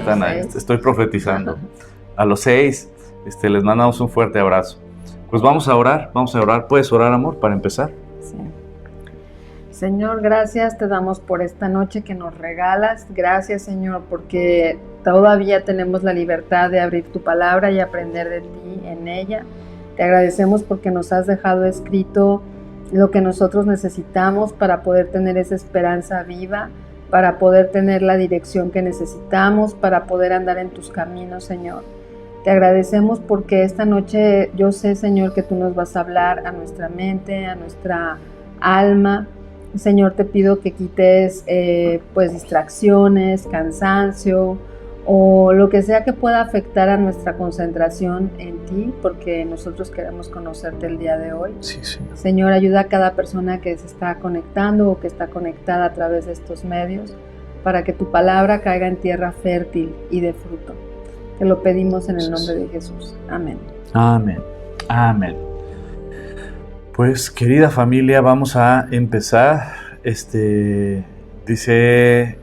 están ahí. Estoy profetizando. A los 6, les mandamos un fuerte abrazo. Pues vamos a orar. ¿Puedes orar, amor, para empezar? Sí. Señor, gracias te damos por esta noche que nos regalas. Gracias, Señor, porque todavía tenemos la libertad de abrir tu palabra y aprender de ti en ella. Te agradecemos porque nos has dejado escrito lo que nosotros necesitamos para poder tener esa esperanza viva, para poder tener la dirección que necesitamos, para poder andar en tus caminos, Señor. Te agradecemos porque esta noche yo sé, Señor, que tú nos vas a hablar a nuestra mente, a nuestra alma. Señor, te pido que quites distracciones, cansancio o lo que sea que pueda afectar a nuestra concentración en ti, porque nosotros queremos conocerte el día de hoy. Sí, Señor. Señor, ayuda a cada persona que se está conectando o que está conectada a través de estos medios para que tu palabra caiga en tierra fértil y de fruto. Te lo pedimos en el nombre de Jesús. Amén. Amén. Amén. Pues, querida familia, vamos a empezar. Dice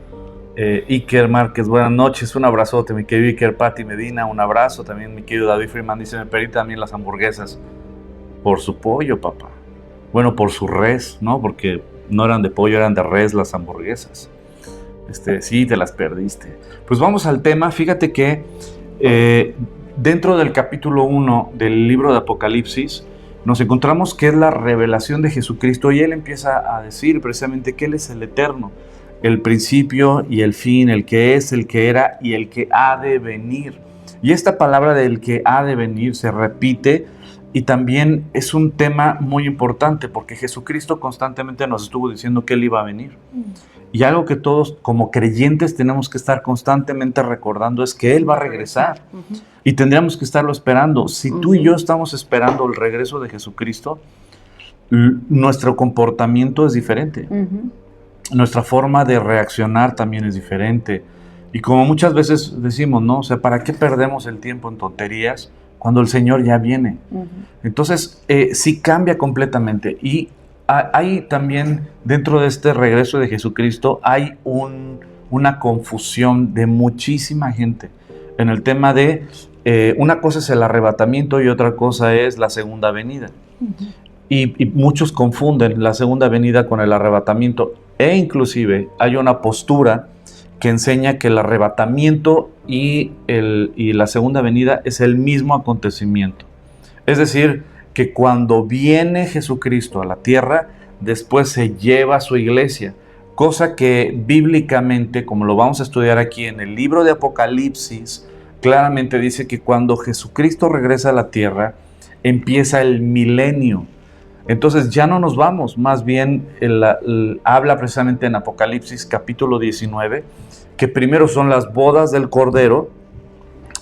Iker Márquez, buenas noches, un abrazote, mi querido Iker. Pati Medina, un abrazo. También mi querido David Freeman dice, me pedí también las hamburguesas. Por su pollo, papá. Bueno, por su res, ¿no? Porque no eran de pollo, eran de res las hamburguesas. Sí, te las perdiste. Pues vamos al tema. Fíjate que dentro del capítulo 1 del libro de Apocalipsis nos encontramos que es la revelación de Jesucristo y Él empieza a decir precisamente que Él es el eterno, el principio y el fin, el que es, el que era y el que ha de venir. Y esta palabra del que ha de venir se repite y también es un tema muy importante porque Jesucristo constantemente nos estuvo diciendo que Él iba a venir. Y algo que todos como creyentes tenemos que estar constantemente recordando es que Él va a regresar. Y tendríamos que estarlo esperando. Si tú y yo estamos esperando el regreso de Jesucristo, nuestro comportamiento es diferente. Nuestra forma de reaccionar también es diferente. Y como muchas veces decimos, ¿no? O sea, ¿para qué perdemos el tiempo en tonterías cuando el Señor ya viene? Entonces, sí cambia completamente. Y hay también, dentro de este regreso de Jesucristo, hay una confusión de muchísima gente en el tema de una cosa es el arrebatamiento y otra cosa es la segunda venida. Y muchos confunden la segunda venida con el arrebatamiento e inclusive hay una postura que enseña que el arrebatamiento y la segunda venida es el mismo acontecimiento. Es decir, que cuando viene Jesucristo a la tierra, después se lleva a su iglesia, cosa que bíblicamente, como lo vamos a estudiar aquí en el libro de Apocalipsis, claramente dice que cuando Jesucristo regresa a la tierra, empieza el milenio. Entonces ya no nos vamos, más bien habla precisamente en Apocalipsis capítulo 19, que primero son las bodas del Cordero,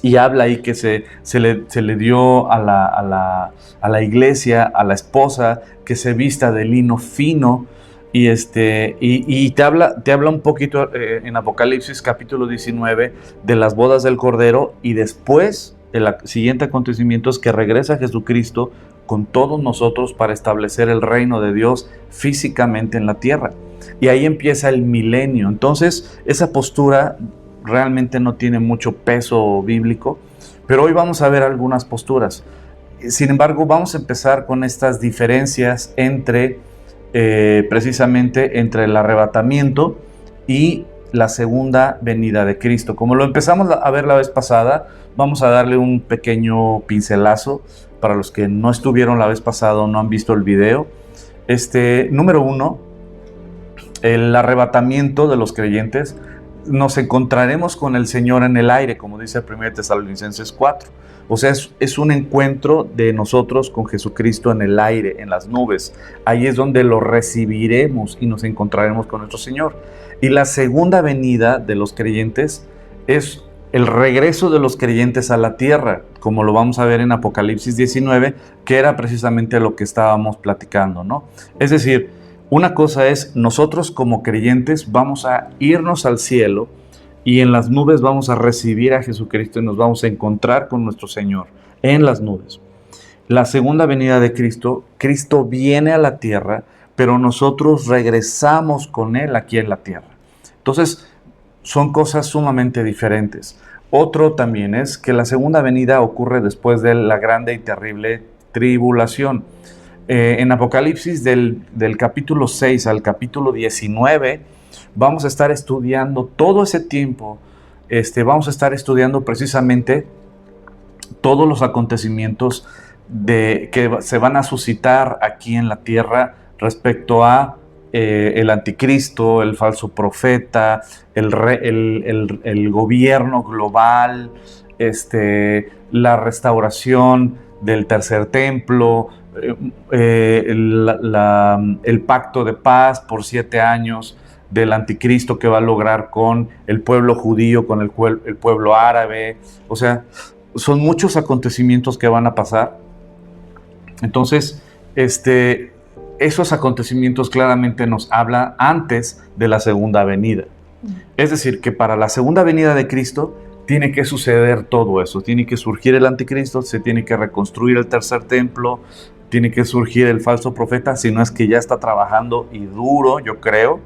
y habla ahí que se le dio a la iglesia, a la esposa, que se vista de lino fino, y te habla un poquito en Apocalipsis capítulo 19 de las bodas del Cordero, y después el siguiente acontecimiento es que regresa Jesucristo con todos nosotros para establecer el reino de Dios físicamente en la tierra. Y ahí empieza el milenio. Entonces, esa postura realmente no tiene mucho peso bíblico, pero hoy vamos a ver algunas posturas. Sin embargo, vamos a empezar con estas diferencias precisamente entre el arrebatamiento y la segunda venida de Cristo. Como lo empezamos a ver la vez pasada, vamos a darle un pequeño pincelazo para los que no estuvieron la vez pasada o no han visto el video. Número 1, el arrebatamiento de los creyentes. Nos encontraremos con el Señor en el aire, como dice 1 Tesalonicenses 4. O sea, es un encuentro de nosotros con Jesucristo en el aire, en las nubes. Ahí es donde lo recibiremos y nos encontraremos con nuestro Señor. Y la segunda venida de los creyentes es el regreso de los creyentes a la tierra, como lo vamos a ver en Apocalipsis 19, que era precisamente lo que estábamos platicando, ¿no? Es decir, una cosa es, nosotros como creyentes vamos a irnos al cielo y en las nubes vamos a recibir a Jesucristo y nos vamos a encontrar con nuestro Señor en las nubes. La segunda venida de Cristo, Cristo viene a la tierra, pero nosotros regresamos con Él aquí en la tierra. Entonces, son cosas sumamente diferentes. Otro también es que la segunda venida ocurre después de la grande y terrible tribulación. En Apocalipsis del capítulo 6 al capítulo 19 vamos a estar estudiando todo ese tiempo, vamos a estar estudiando precisamente todos los acontecimientos que se van a suscitar aquí en la tierra respecto a el anticristo, el falso profeta, el gobierno global, la restauración del tercer templo, el pacto de paz por 7 años del anticristo que va a lograr con el pueblo judío, con el pueblo árabe. O sea, son muchos acontecimientos que van a pasar. Entonces, esos acontecimientos claramente nos hablan antes de la segunda venida. Es decir, que para la segunda venida de Cristo tiene que suceder todo eso. Tiene que surgir el anticristo, se tiene que reconstruir el tercer templo, tiene que surgir el falso profeta, si no es que ya está trabajando y duro, yo creo.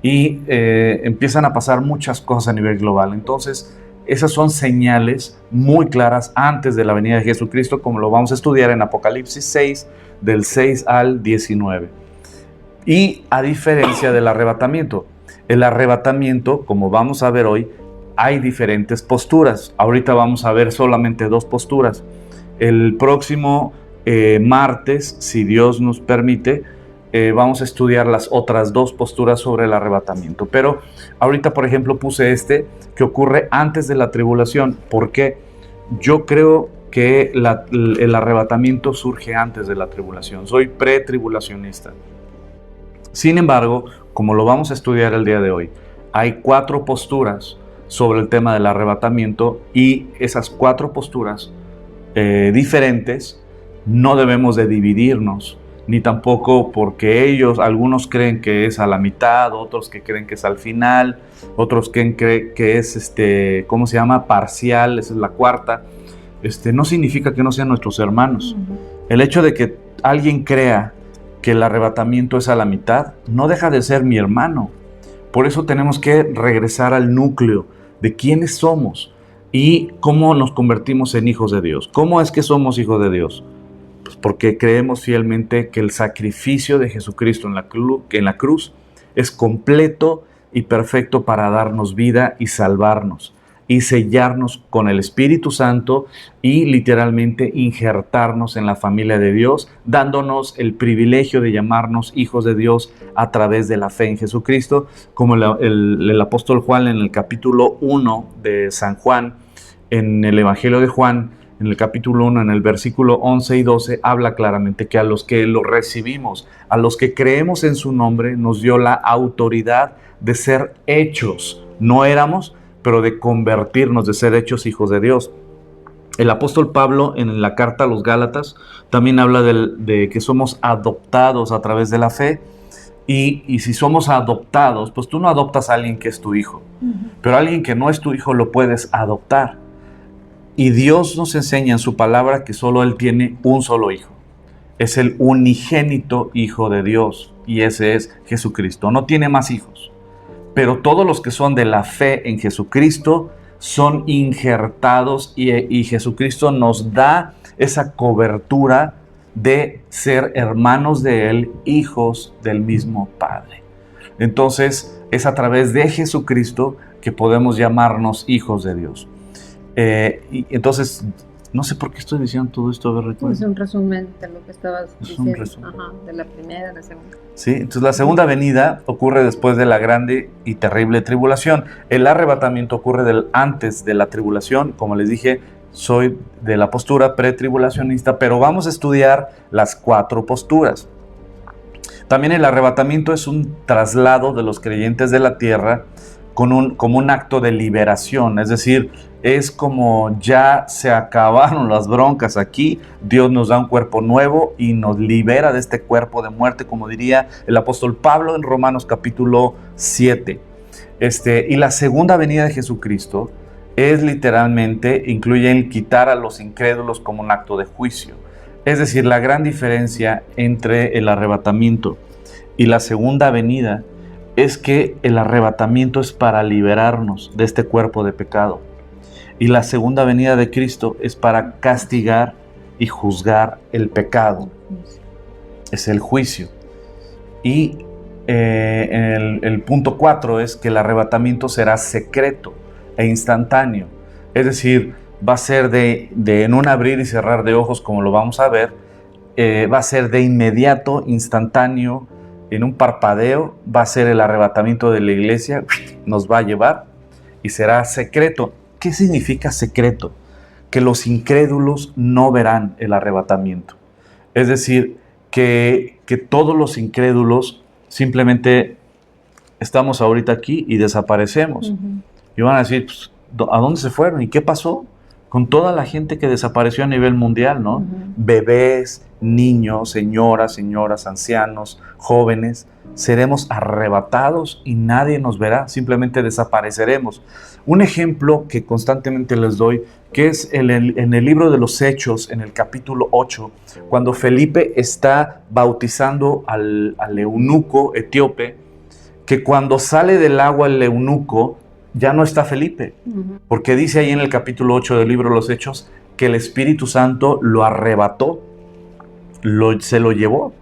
Y empiezan a pasar muchas cosas a nivel global. Entonces, esas son señales muy claras antes de la venida de Jesucristo, como lo vamos a estudiar en Apocalipsis 6, del 6 al 19. Y a diferencia del arrebatamiento, el arrebatamiento, como vamos a ver hoy, hay diferentes posturas. Ahorita vamos a ver solamente 2 posturas. El próximo martes, si Dios nos permite, vamos a estudiar las otras 2 posturas sobre el arrebatamiento. Pero ahorita, por ejemplo, puse que ocurre antes de la tribulación. ¿Por qué? Yo creo que el arrebatamiento surge antes de la tribulación. Soy pretribulacionista. Sin embargo, como lo vamos a estudiar el día de hoy, hay 4 posturas sobre el tema del arrebatamiento, y esas 4 posturas diferentes no debemos de dividirnos, ni tampoco porque algunos creen que es a la mitad, otros que creen que es al final, otros creen que es ¿cómo se llama? Parcial, esa es la 4ª. No significa que no sean nuestros hermanos. El hecho de que alguien crea que el arrebatamiento es a la mitad, no deja de ser mi hermano. Por eso tenemos que regresar al núcleo de quiénes somos y cómo nos convertimos en hijos de Dios. ¿Cómo es que somos hijos de Dios? Pues porque creemos fielmente que el sacrificio de Jesucristo en la cruz es completo y perfecto para darnos vida y salvarnos y sellarnos con el Espíritu Santo y literalmente injertarnos en la familia de Dios, dándonos el privilegio de llamarnos hijos de Dios a través de la fe en Jesucristo, como el apóstol Juan en el capítulo 1 de San Juan, en el Evangelio de Juan, en el capítulo 1, en el versículo 11 y 12, habla claramente que a los que lo recibimos, a los que creemos en su nombre, nos dio la autoridad de ser hechos. No éramos, pero de convertirnos, de ser hechos hijos de Dios. El apóstol Pablo en la carta a los Gálatas también habla de que somos adoptados a través de la fe, y si somos adoptados, pues tú no adoptas a alguien que es tu hijo, pero a alguien que no es tu hijo lo puedes adoptar. Y Dios nos enseña en su palabra que solo Él tiene un solo hijo. Es el unigénito Hijo de Dios, y ese es Jesucristo. No tiene más hijos. Pero todos los que son de la fe en Jesucristo son injertados, y Jesucristo nos da esa cobertura de ser hermanos de Él, hijos del mismo Padre. Entonces, es a través de Jesucristo que podemos llamarnos hijos de Dios. Y entonces, no sé por qué estoy diciendo todo esto. A ver, es un resumen de lo que estabas diciendo. Ajá, de la primera, de la segunda. Sí, entonces la segunda venida ocurre después de la grande y terrible tribulación. El arrebatamiento ocurre antes de la tribulación. Como les dije, soy de la postura pretribulacionista, pero vamos a estudiar las 4 posturas. También el arrebatamiento es un traslado de los creyentes de la tierra como un acto de liberación, es decir, es como ya se acabaron las broncas aquí, Dios nos da un cuerpo nuevo y nos libera de este cuerpo de muerte, como diría el apóstol Pablo en Romanos capítulo 7. Y la segunda venida de Jesucristo es literalmente, incluye el quitar a los incrédulos como un acto de juicio. Es decir, la gran diferencia entre el arrebatamiento y la segunda venida es que el arrebatamiento es para liberarnos de este cuerpo de pecado. Y la segunda venida de Cristo es para castigar y juzgar el pecado. Es el juicio. Y el punto 4 es que el arrebatamiento será secreto e instantáneo. Es decir, va a ser de en un abrir y cerrar de ojos, como lo vamos a ver. Va a ser de inmediato, instantáneo, en un parpadeo. Va a ser el arrebatamiento de la iglesia, nos va a llevar y será secreto. ¿Qué significa secreto? Que los incrédulos no verán el arrebatamiento. Es decir, que todos los incrédulos simplemente estamos ahorita aquí y desaparecemos. Y van a decir, pues, ¿a dónde se fueron? ¿Y qué pasó con toda la gente que desapareció a nivel mundial, ¿no? Bebés, niños, señoras, ancianos, jóvenes. Seremos arrebatados y nadie nos verá, simplemente desapareceremos. Un ejemplo que constantemente les doy, que es en el libro de los Hechos, en el capítulo 8, cuando Felipe está bautizando al eunuco etíope, que cuando sale del agua el eunuco, ya no está Felipe, porque dice ahí en el capítulo 8 del libro de los Hechos, que el Espíritu Santo lo arrebató, se lo llevó.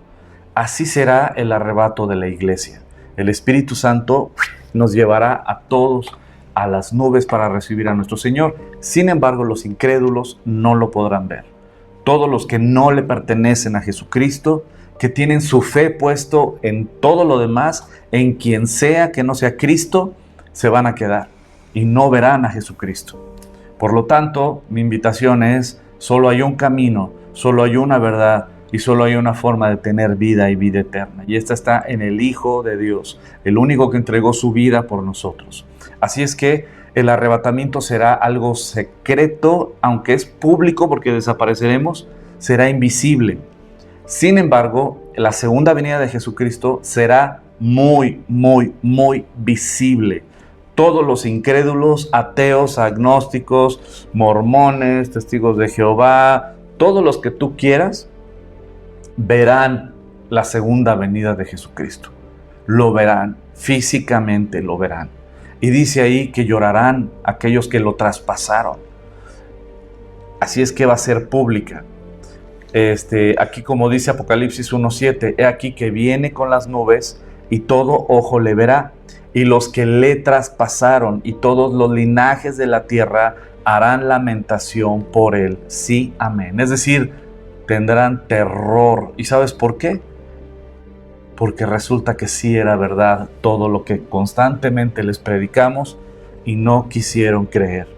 Así será el arrebato de la iglesia. El Espíritu Santo nos llevará a todos a las nubes para recibir a nuestro Señor. Sin embargo, los incrédulos no lo podrán ver. Todos los que no le pertenecen a Jesucristo, que tienen su fe puesto en todo lo demás, en quien sea que no sea Cristo, se van a quedar y no verán a Jesucristo. Por lo tanto, mi invitación es, solo hay un camino, solo hay una verdad y solo hay una forma de tener vida y vida eterna. Y esta está en el Hijo de Dios, el único que entregó su vida por nosotros. Así es que el arrebatamiento será algo secreto, aunque es público porque desapareceremos, será invisible. Sin embargo, la segunda venida de Jesucristo será muy, muy, muy visible. Todos los incrédulos, ateos, agnósticos, mormones, testigos de Jehová, todos los que tú quieras, verán la segunda venida de Jesucristo. Lo verán, físicamente lo verán. Y dice ahí que llorarán aquellos que lo traspasaron. Así es que va a ser pública. Aquí como dice Apocalipsis 1:7, he aquí que viene con las nubes y todo ojo le verá. Y los que le traspasaron y todos los linajes de la tierra harán lamentación por él. Sí, amén. Es decir, tendrán terror. ¿Y sabes por qué? Porque resulta que sí era verdad todo lo que constantemente les predicamos y no quisieron creer.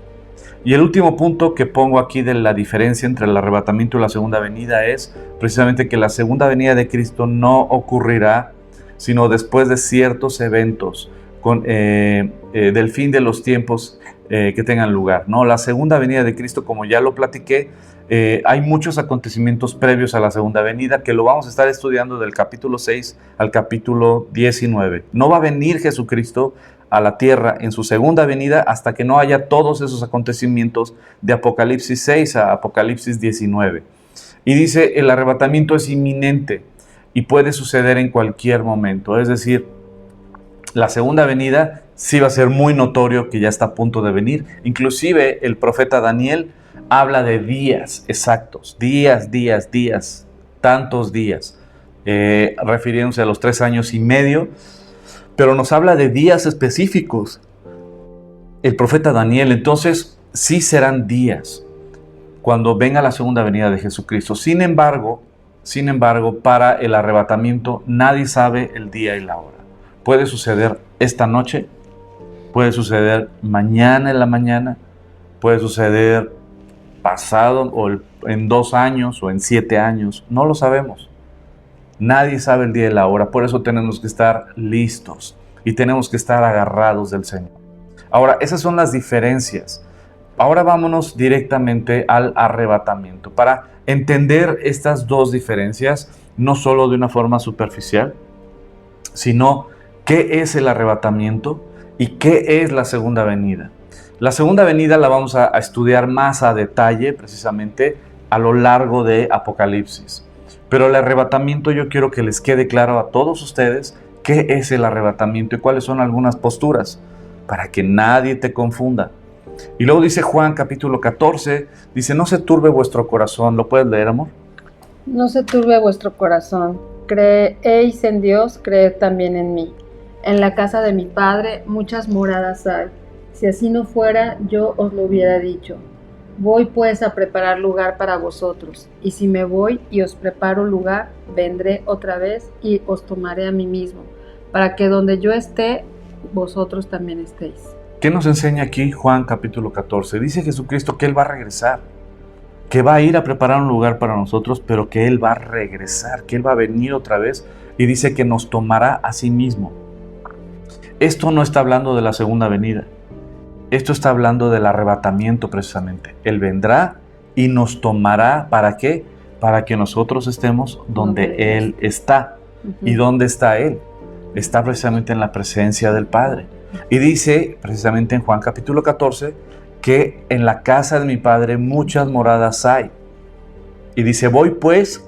Y el último punto que pongo aquí de la diferencia entre el arrebatamiento y la segunda venida es precisamente que la segunda venida de Cristo no ocurrirá sino después de ciertos eventos del fin de los tiempos que tengan lugar, ¿no? La segunda venida de Cristo, como ya lo platiqué, hay muchos acontecimientos previos a la segunda venida que lo vamos a estar estudiando del capítulo 6 al capítulo 19. No va a venir Jesucristo a la tierra en su segunda venida hasta que no haya todos esos acontecimientos de Apocalipsis 6 a Apocalipsis 19. Y dice, el arrebatamiento es inminente y puede suceder en cualquier momento. Es decir, la segunda venida sí va a ser muy notorio que ya está a punto de venir. Inclusive el profeta Daniel habla de días exactos, días, tantos días, refiriéndose a los 3 años y medio, pero nos habla de días específicos. El profeta Daniel, entonces, sí serán días cuando venga la segunda venida de Jesucristo. Sin embargo, para el arrebatamiento nadie sabe el día y la hora. Puede suceder esta noche, puede suceder mañana en la mañana, puede suceder pasado o en 2 años o en 7 años, no lo sabemos. Nadie sabe el día y la hora, por eso tenemos que estar listos y tenemos que estar agarrados del Señor. Ahora, esas son las diferencias. Ahora vámonos directamente al arrebatamiento para entender estas dos diferencias, no solo de una forma superficial, sino qué es el arrebatamiento y qué es la segunda venida. La segunda venida la vamos a estudiar más a detalle, precisamente a lo largo de Apocalipsis. Pero el arrebatamiento yo quiero que les quede claro a todos ustedes ¿Qué es el arrebatamiento y cuáles son algunas posturas? Para que nadie te confunda. Y luego dice Juan capítulo 14, dice, no se turbe vuestro corazón. ¿Lo puedes leer, amor? No se turbe vuestro corazón. Creéis en Dios, creed también en mí. En la casa de mi Padre muchas moradas hay. Si así no fuera, yo os lo hubiera dicho. Voy pues a preparar lugar para vosotros. Y si me voy y os preparo lugar, vendré otra vez y os tomaré a mí mismo, para que donde yo esté, vosotros también estéis. ¿Qué nos enseña aquí Juan capítulo 14? Dice Jesucristo que Él va a regresar, que va a ir a preparar un lugar para nosotros, pero que Él va a regresar, que Él va a venir otra vez, y dice que nos tomará a sí mismo. Esto no está hablando de la segunda venida, esto está hablando del arrebatamiento precisamente. Él vendrá y nos tomará, ¿para qué? Para que nosotros estemos donde Él está. ¿Y dónde está Él? Está precisamente en la presencia del Padre. Y dice precisamente en Juan capítulo 14 que en la casa de mi Padre muchas moradas hay. Y dice, voy pues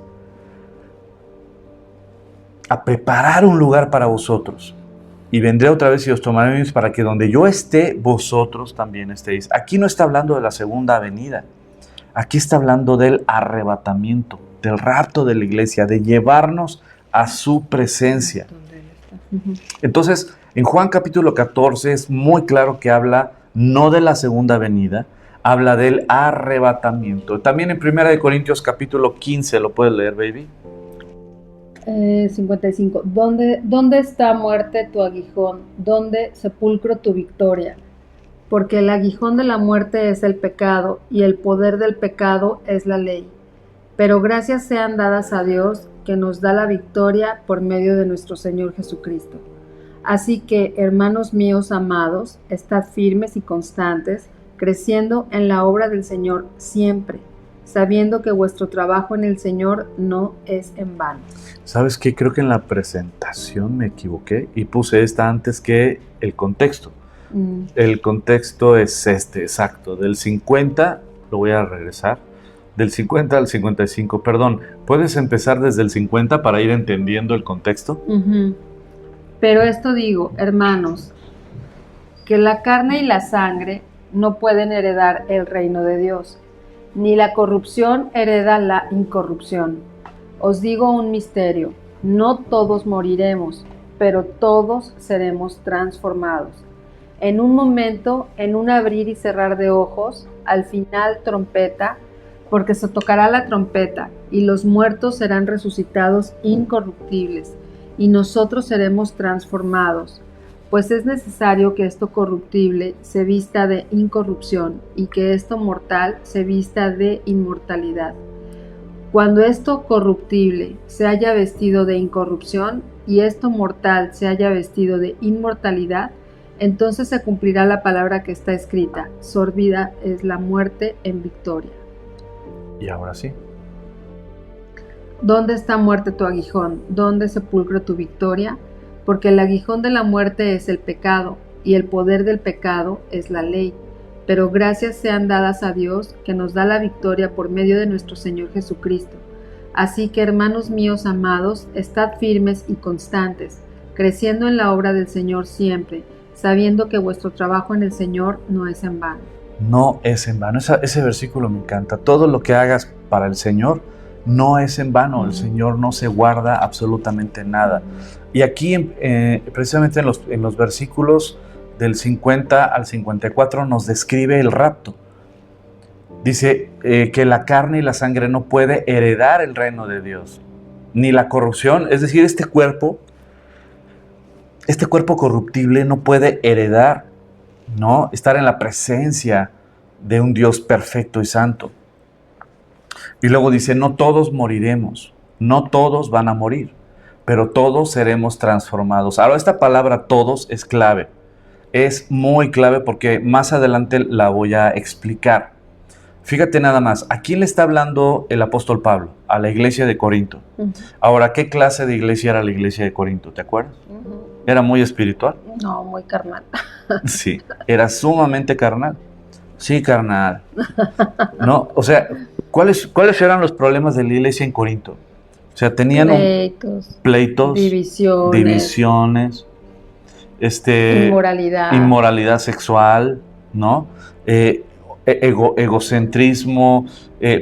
a preparar un lugar para vosotros. Y vendré otra vez y os tomaré para que donde yo esté, vosotros también estéis. Aquí no está hablando de la segunda venida. Aquí está hablando del arrebatamiento, del rapto de la iglesia, de llevarnos a su presencia. Entonces, en Juan capítulo 14 es muy claro que habla no de la segunda venida, habla del arrebatamiento. También en 1 Corintios capítulo 15, ¿lo puedes leer, baby? 55. ¿Dónde está muerte tu aguijón? ¿Dónde sepulcro tu victoria? Porque el aguijón de la muerte es el pecado, y el poder del pecado es la ley. Pero gracias sean dadas a Dios, que nos da la victoria por medio de nuestro Señor Jesucristo. Así que, hermanos míos amados, estad firmes y constantes, creciendo en la obra del Señor siempre, sabiendo que vuestro trabajo en el Señor no es en vano. ¿Sabes qué? Creo que en la presentación me equivoqué y puse esta antes que el contexto. El contexto es este, exacto. Del 50, lo voy a regresar, del 50 al 55, perdón. ¿Puedes empezar desde el 50 para ir entendiendo el contexto? Pero esto digo, hermanos, que la carne y la sangre no pueden heredar el reino de Dios, ni la corrupción hereda la incorrupción. Os digo un misterio, no todos moriremos, pero todos seremos transformados. En un momento, en un abrir y cerrar de ojos, al final trompeta, porque se tocará la trompeta, y los muertos serán resucitados incorruptibles, y nosotros seremos transformados. Pues es necesario que esto corruptible se vista de incorrupción, y que esto mortal se vista de inmortalidad. Cuando esto corruptible se haya vestido de incorrupción, y esto mortal se haya vestido de inmortalidad, entonces se cumplirá la palabra que está escrita: sorbida es la muerte en victoria. Y ahora sí. ¿Dónde está muerte tu aguijón? ¿Dónde sepulcro tu victoria? Porque el aguijón de la muerte es el pecado, y el poder del pecado es la ley. Pero gracias sean dadas a Dios, que nos da la victoria por medio de nuestro Señor Jesucristo. Así que, hermanos míos amados, estad firmes y constantes, creciendo en la obra del Señor siempre, sabiendo que vuestro trabajo en el Señor no es en vano. No es en vano. Ese versículo me encanta. Todo lo que hagas para el Señor no es en vano. El Señor no se guarda absolutamente nada. Y aquí, precisamente en los versículos del 50 al 54, nos describe el rapto. Dice que la carne y la sangre no puede heredar el reino de Dios, ni la corrupción. Es decir, este cuerpo corruptible no puede heredar, ¿no?, estar en la presencia de un Dios perfecto y santo. Y luego dice, no todos moriremos, no todos van a morir, pero todos seremos transformados. Ahora, esta palabra todos es clave, es muy clave porque más adelante la voy a explicar. Fíjate nada más, ¿a quién le está hablando el apóstol Pablo? A la iglesia de Corinto. Ahora, ¿qué clase de iglesia era la iglesia de Corinto? ¿Te acuerdas? ¿Era muy espiritual? No, muy carnal. Sí, era sumamente carnal. Sí, carnal. No, o sea, ¿cuáles eran los problemas de la iglesia en Corinto? O sea, tenían pleitos, divisiones, inmoralidad sexual, ¿no? Egocentrismo.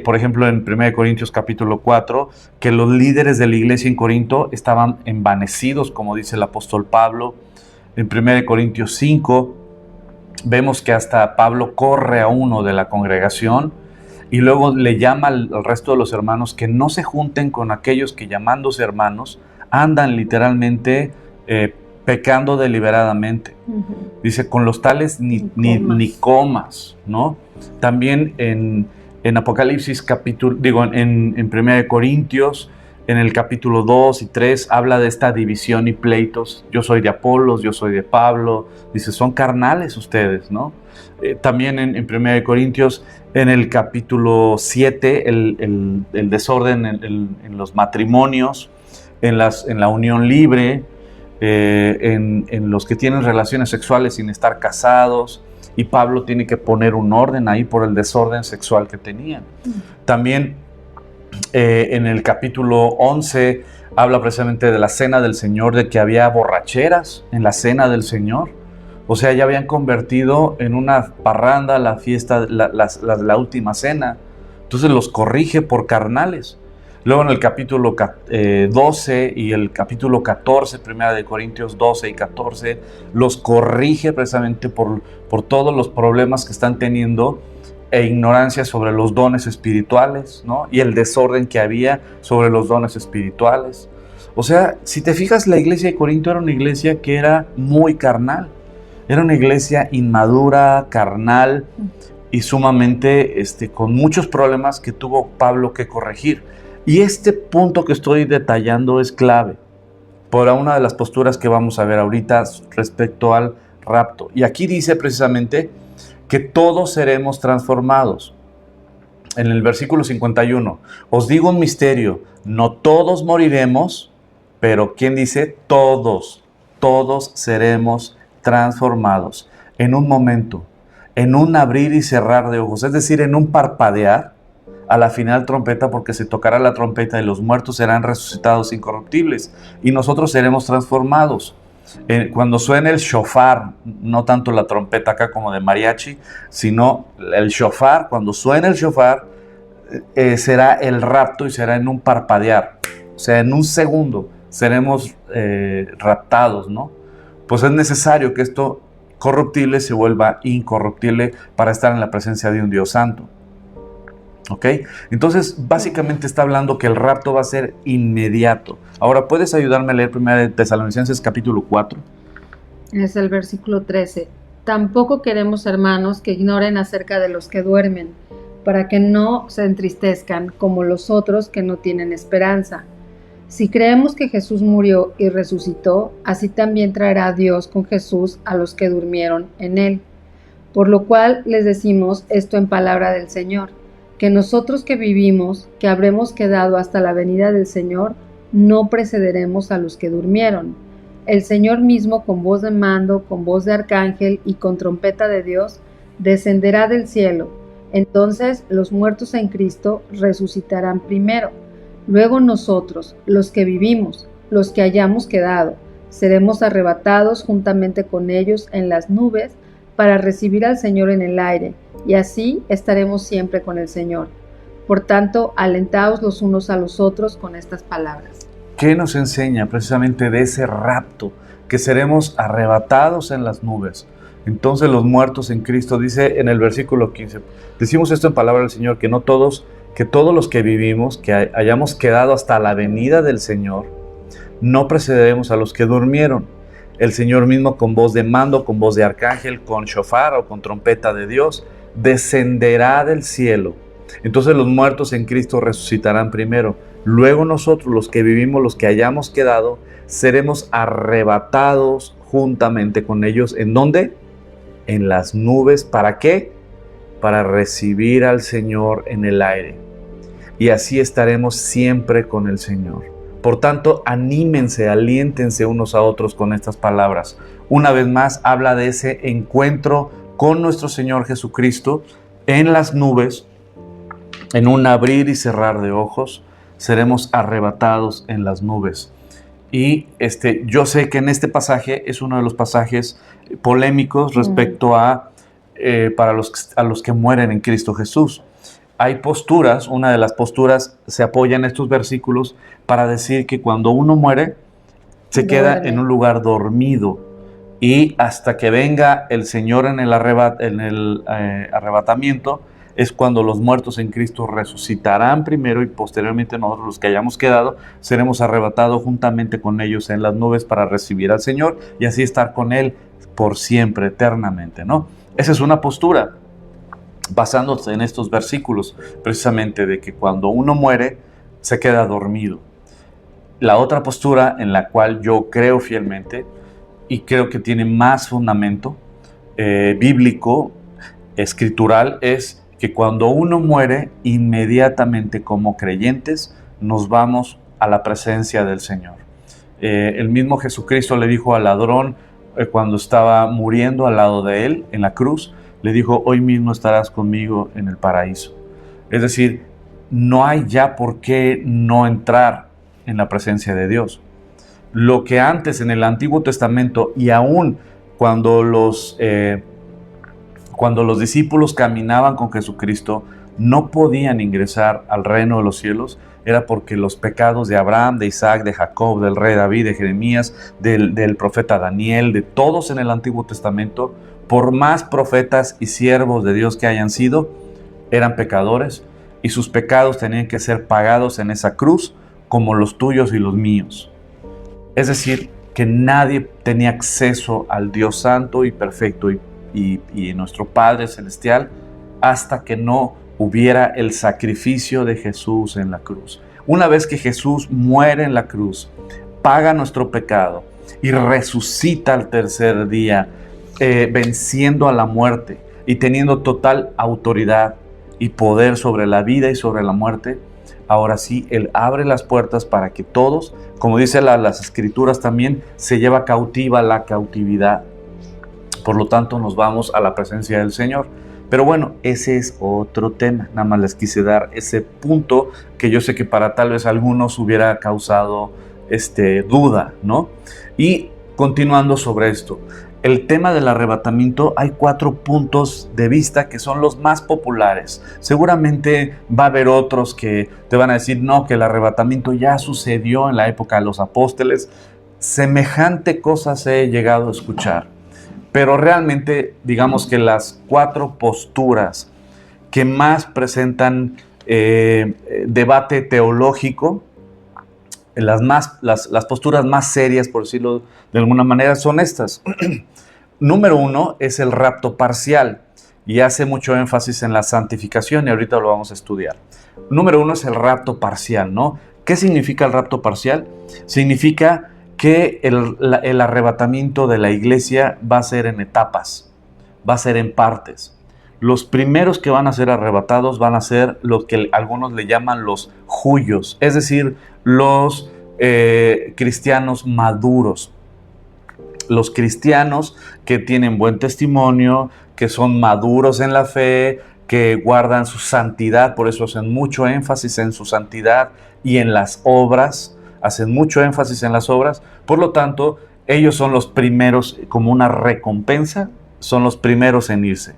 Por ejemplo, en 1 Corintios capítulo 4, que los líderes de la iglesia en Corinto estaban envanecidos, como dice el apóstol Pablo. En 1 Corintios 5, vemos que hasta Pablo corre a uno de la congregación y luego le llama al resto de los hermanos que no se junten con aquellos que, llamándose hermanos, andan literalmente pecando deliberadamente. Dice, con los tales ni comas, ¿no? También en Apocalipsis capítulo, en 1 Corintios, en el capítulo 2 y 3, habla de esta división y pleitos. Yo soy de Apolos, yo soy de Pablo. Dice, son carnales ustedes, ¿no? También en 1 Corintios, en el capítulo 7, el desorden en los matrimonios, en la unión libre, en los que tienen relaciones sexuales sin estar casados, y Pablo tiene que poner un orden ahí por el desorden sexual que tenían. También en el capítulo 11 habla precisamente de la cena del Señor, de que había borracheras en la cena del Señor. O sea, ya habían convertido en una parranda la fiesta, la última cena. Entonces los corrige por carnales. Luego en el capítulo 12 y el capítulo 14, 1 Corintios 12 y 14, los corrige precisamente por todos los problemas que están teniendo e ignorancia sobre los dones espirituales, ¿no? Y el desorden que había sobre los dones espirituales. O sea, si te fijas, la iglesia de Corinto era una iglesia que era muy carnal. Era una iglesia inmadura, carnal y sumamente con muchos problemas que tuvo Pablo que corregir. Y este punto que estoy detallando es clave para una de las posturas que vamos a ver ahorita respecto al rapto. Y aquí dice precisamente que todos seremos transformados. En el versículo 51, os digo un misterio, no todos moriremos, pero ¿quién dice? Todos seremos transformados en un momento, en un abrir y cerrar de ojos, es decir, en un parpadear. A la final trompeta, porque se tocará la trompeta y los muertos serán resucitados incorruptibles y nosotros seremos transformados. Cuando suene el shofar, no tanto la trompeta acá como de mariachi, sino el shofar, cuando suene el shofar, será el rapto y será en un parpadear. O sea, en un segundo seremos raptados, ¿no? Pues es necesario que esto corruptible se vuelva incorruptible para estar en la presencia de un Dios santo. ¿Ok? Entonces, básicamente está hablando que el rapto va a ser inmediato. Ahora, ¿puedes ayudarme a leer 1 Tesalonicenses capítulo 4? Es el versículo 13. Tampoco queremos, hermanos, que ignoren acerca de los que duermen, para que no se entristezcan como los otros que no tienen esperanza. Si creemos que Jesús murió y resucitó, así también traerá Dios con Jesús a los que durmieron en él. Por lo cual les decimos esto en palabra del Señor, que nosotros que vivimos, que habremos quedado hasta la venida del Señor, no precederemos a los que durmieron. El Señor mismo, con voz de mando, con voz de arcángel y con trompeta de Dios, descenderá del cielo. Entonces los muertos en Cristo resucitarán primero. Luego nosotros, los que vivimos, los que hayamos quedado, seremos arrebatados juntamente con ellos en las nubes para recibir al Señor en el aire, y así estaremos siempre con el Señor. Por tanto, alentaos los unos a los otros con estas palabras. ¿Qué nos enseña precisamente de ese rapto? Que seremos arrebatados en las nubes. Entonces los muertos en Cristo, dice en el versículo 15, decimos esto en palabra del Señor, que todos los que vivimos, que hayamos quedado hasta la venida del Señor, no precederemos a los que durmieron. El Señor mismo, con voz de mando, con voz de arcángel, con shofar o con trompeta de Dios, descenderá del cielo. Entonces los muertos en Cristo resucitarán primero. Luego nosotros, los que vivimos, los que hayamos quedado, seremos arrebatados juntamente con ellos. ¿En dónde? En las nubes. ¿Para qué? Para recibir al Señor en el aire. Y así estaremos siempre con el Señor. Por tanto, anímense, aliéntense unos a otros con estas palabras. Una vez más, habla de ese encuentro con nuestro Señor Jesucristo en las nubes, en un abrir y cerrar de ojos, seremos arrebatados en las nubes. Y yo sé que en este pasaje es uno de los pasajes polémicos respecto a los que mueren en Cristo Jesús. Hay posturas, una de las posturas se apoya en estos versículos para decir que cuando uno muere, se queda en un lugar dormido y hasta que venga el Señor en el arrebatamiento, es cuando los muertos en Cristo resucitarán primero y posteriormente nosotros, los que hayamos quedado, seremos arrebatados juntamente con ellos en las nubes para recibir al Señor y así estar con Él por siempre, eternamente, ¿no? Esa es una postura basándose en estos versículos, precisamente de que cuando uno muere, se queda dormido. La otra postura en la cual yo creo fielmente y creo que tiene más fundamento bíblico, escritural, es que cuando uno muere, inmediatamente como creyentes nos vamos a la presencia del Señor. El mismo Jesucristo le dijo al ladrón cuando estaba muriendo al lado de él en la cruz, le dijo: hoy mismo estarás conmigo en el paraíso. Es decir, no hay ya por qué no entrar en la presencia de Dios. Lo que antes en el Antiguo Testamento y aún cuando los discípulos caminaban con Jesucristo no podían ingresar al reino de los cielos, era porque los pecados de Abraham, de Isaac, de Jacob, del rey David, de Jeremías, del profeta Daniel, de todos en el Antiguo Testamento, por más profetas y siervos de Dios que hayan sido, eran pecadores y sus pecados tenían que ser pagados en esa cruz como los tuyos y los míos. Es decir, que nadie tenía acceso al Dios santo y perfecto y nuestro Padre Celestial hasta que no hubiera el sacrificio de Jesús en la cruz. Una vez que Jesús muere en la cruz, paga nuestro pecado y resucita al tercer día, venciendo a la muerte y teniendo total autoridad y poder sobre la vida y sobre la muerte, ahora sí, Él abre las puertas para que todos, como dice las Escrituras también, se lleva cautiva la cautividad. Por lo tanto, nos vamos a la presencia del Señor. Pero bueno, ese es otro tema. Nada más les quise dar ese punto que yo sé que para tal vez algunos hubiera causado duda, ¿no? Y continuando sobre esto, el tema del arrebatamiento, hay 4 puntos de vista que son los más populares. Seguramente va a haber otros que te van a decir, no, que el arrebatamiento ya sucedió en la época de los apóstoles. Semejante cosas he llegado a escuchar. Pero realmente, digamos que las 4 posturas que más presentan debate teológico, las posturas más serias, por decirlo de alguna manera, son estas. Número 1 es el rapto parcial y hace mucho énfasis en la santificación y ahorita lo vamos a estudiar. Número 1 es el rapto parcial, ¿no? ¿Qué significa el rapto parcial? Significa que el arrebatamiento de la iglesia va a ser en etapas, va a ser en partes. Los primeros que van a ser arrebatados van a ser lo que algunos le llaman los juyos, es decir, los cristianos maduros. Los cristianos que tienen buen testimonio, que son maduros en la fe, que guardan su santidad, por eso hacen mucho énfasis en su santidad y en las obras, hacen mucho énfasis en las obras, por lo tanto, ellos son los primeros, como una recompensa, son los primeros en irse.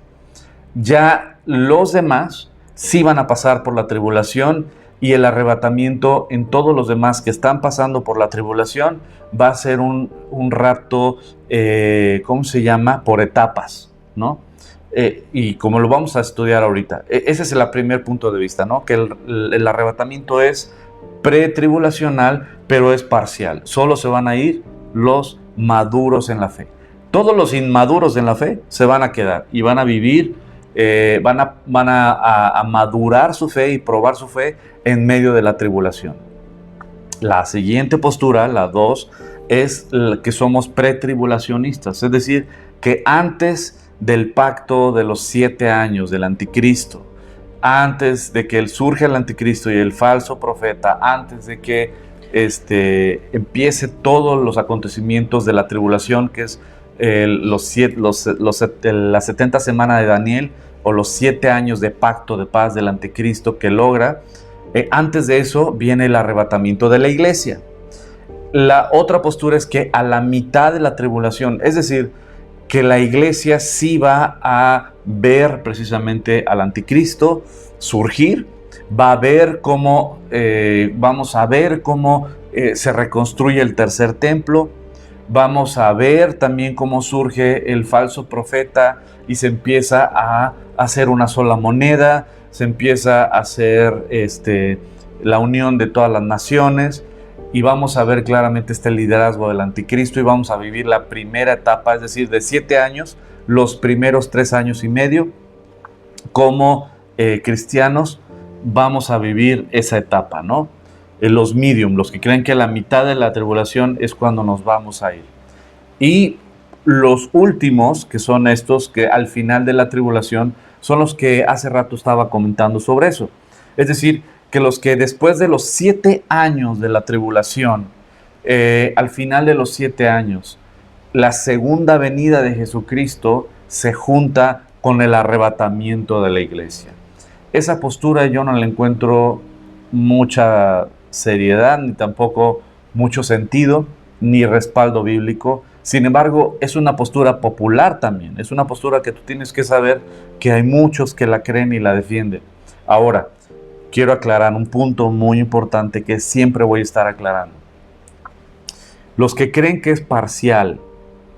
Ya los demás sí van a pasar por la tribulación y el arrebatamiento en todos los demás que están pasando por la tribulación va a ser un rapto, ¿cómo se llama? Por etapas, ¿no? Y como lo vamos a estudiar ahorita, ese es el primer punto de vista, ¿no? Que el arrebatamiento es pretribulacional, pero es parcial. Solo se van a ir los maduros en la fe. Todos los inmaduros en la fe se van a quedar y van a vivir, van a madurar su fe y probar su fe en medio de la tribulación. La siguiente postura, la 2, es que somos pretribulacionistas, es decir, que antes del pacto de los 7 años del anticristo, antes de que surja el anticristo y el falso profeta, antes de que empiece todos los acontecimientos de la tribulación, que es la 70 semana de Daniel, o los 7 años de pacto de paz del anticristo que logra, Antes de eso viene el arrebatamiento de la iglesia. La otra postura es que a la mitad de la tribulación, es decir, que la iglesia sí va a ver precisamente al anticristo surgir, va a ver cómo, vamos a ver cómo se reconstruye el tercer templo, vamos a ver también cómo surge el falso profeta y se empieza a hacer una sola moneda, se empieza a hacer la unión de todas las naciones, y vamos a ver claramente este liderazgo del anticristo y vamos a vivir la primera etapa, es decir, de 7 años, los primeros 3 años y medio, como cristianos vamos a vivir esa etapa, ¿no? Los medium, los que creen que la mitad de la tribulación es cuando nos vamos a ir. Y los últimos, que son estos que al final de la tribulación, son los que hace rato estaba comentando sobre eso. Es decir, que los que después de los 7 años de la tribulación, al final de los 7 años, la segunda venida de Jesucristo se junta con el arrebatamiento de la iglesia. Esa postura yo no le encuentro mucha seriedad, ni tampoco mucho sentido, ni respaldo bíblico. Sin embargo, es una postura popular también, es una postura que tú tienes que saber que hay muchos que la creen y la defienden. Ahora, quiero aclarar un punto muy importante que siempre voy a estar aclarando. Los que creen que es parcial,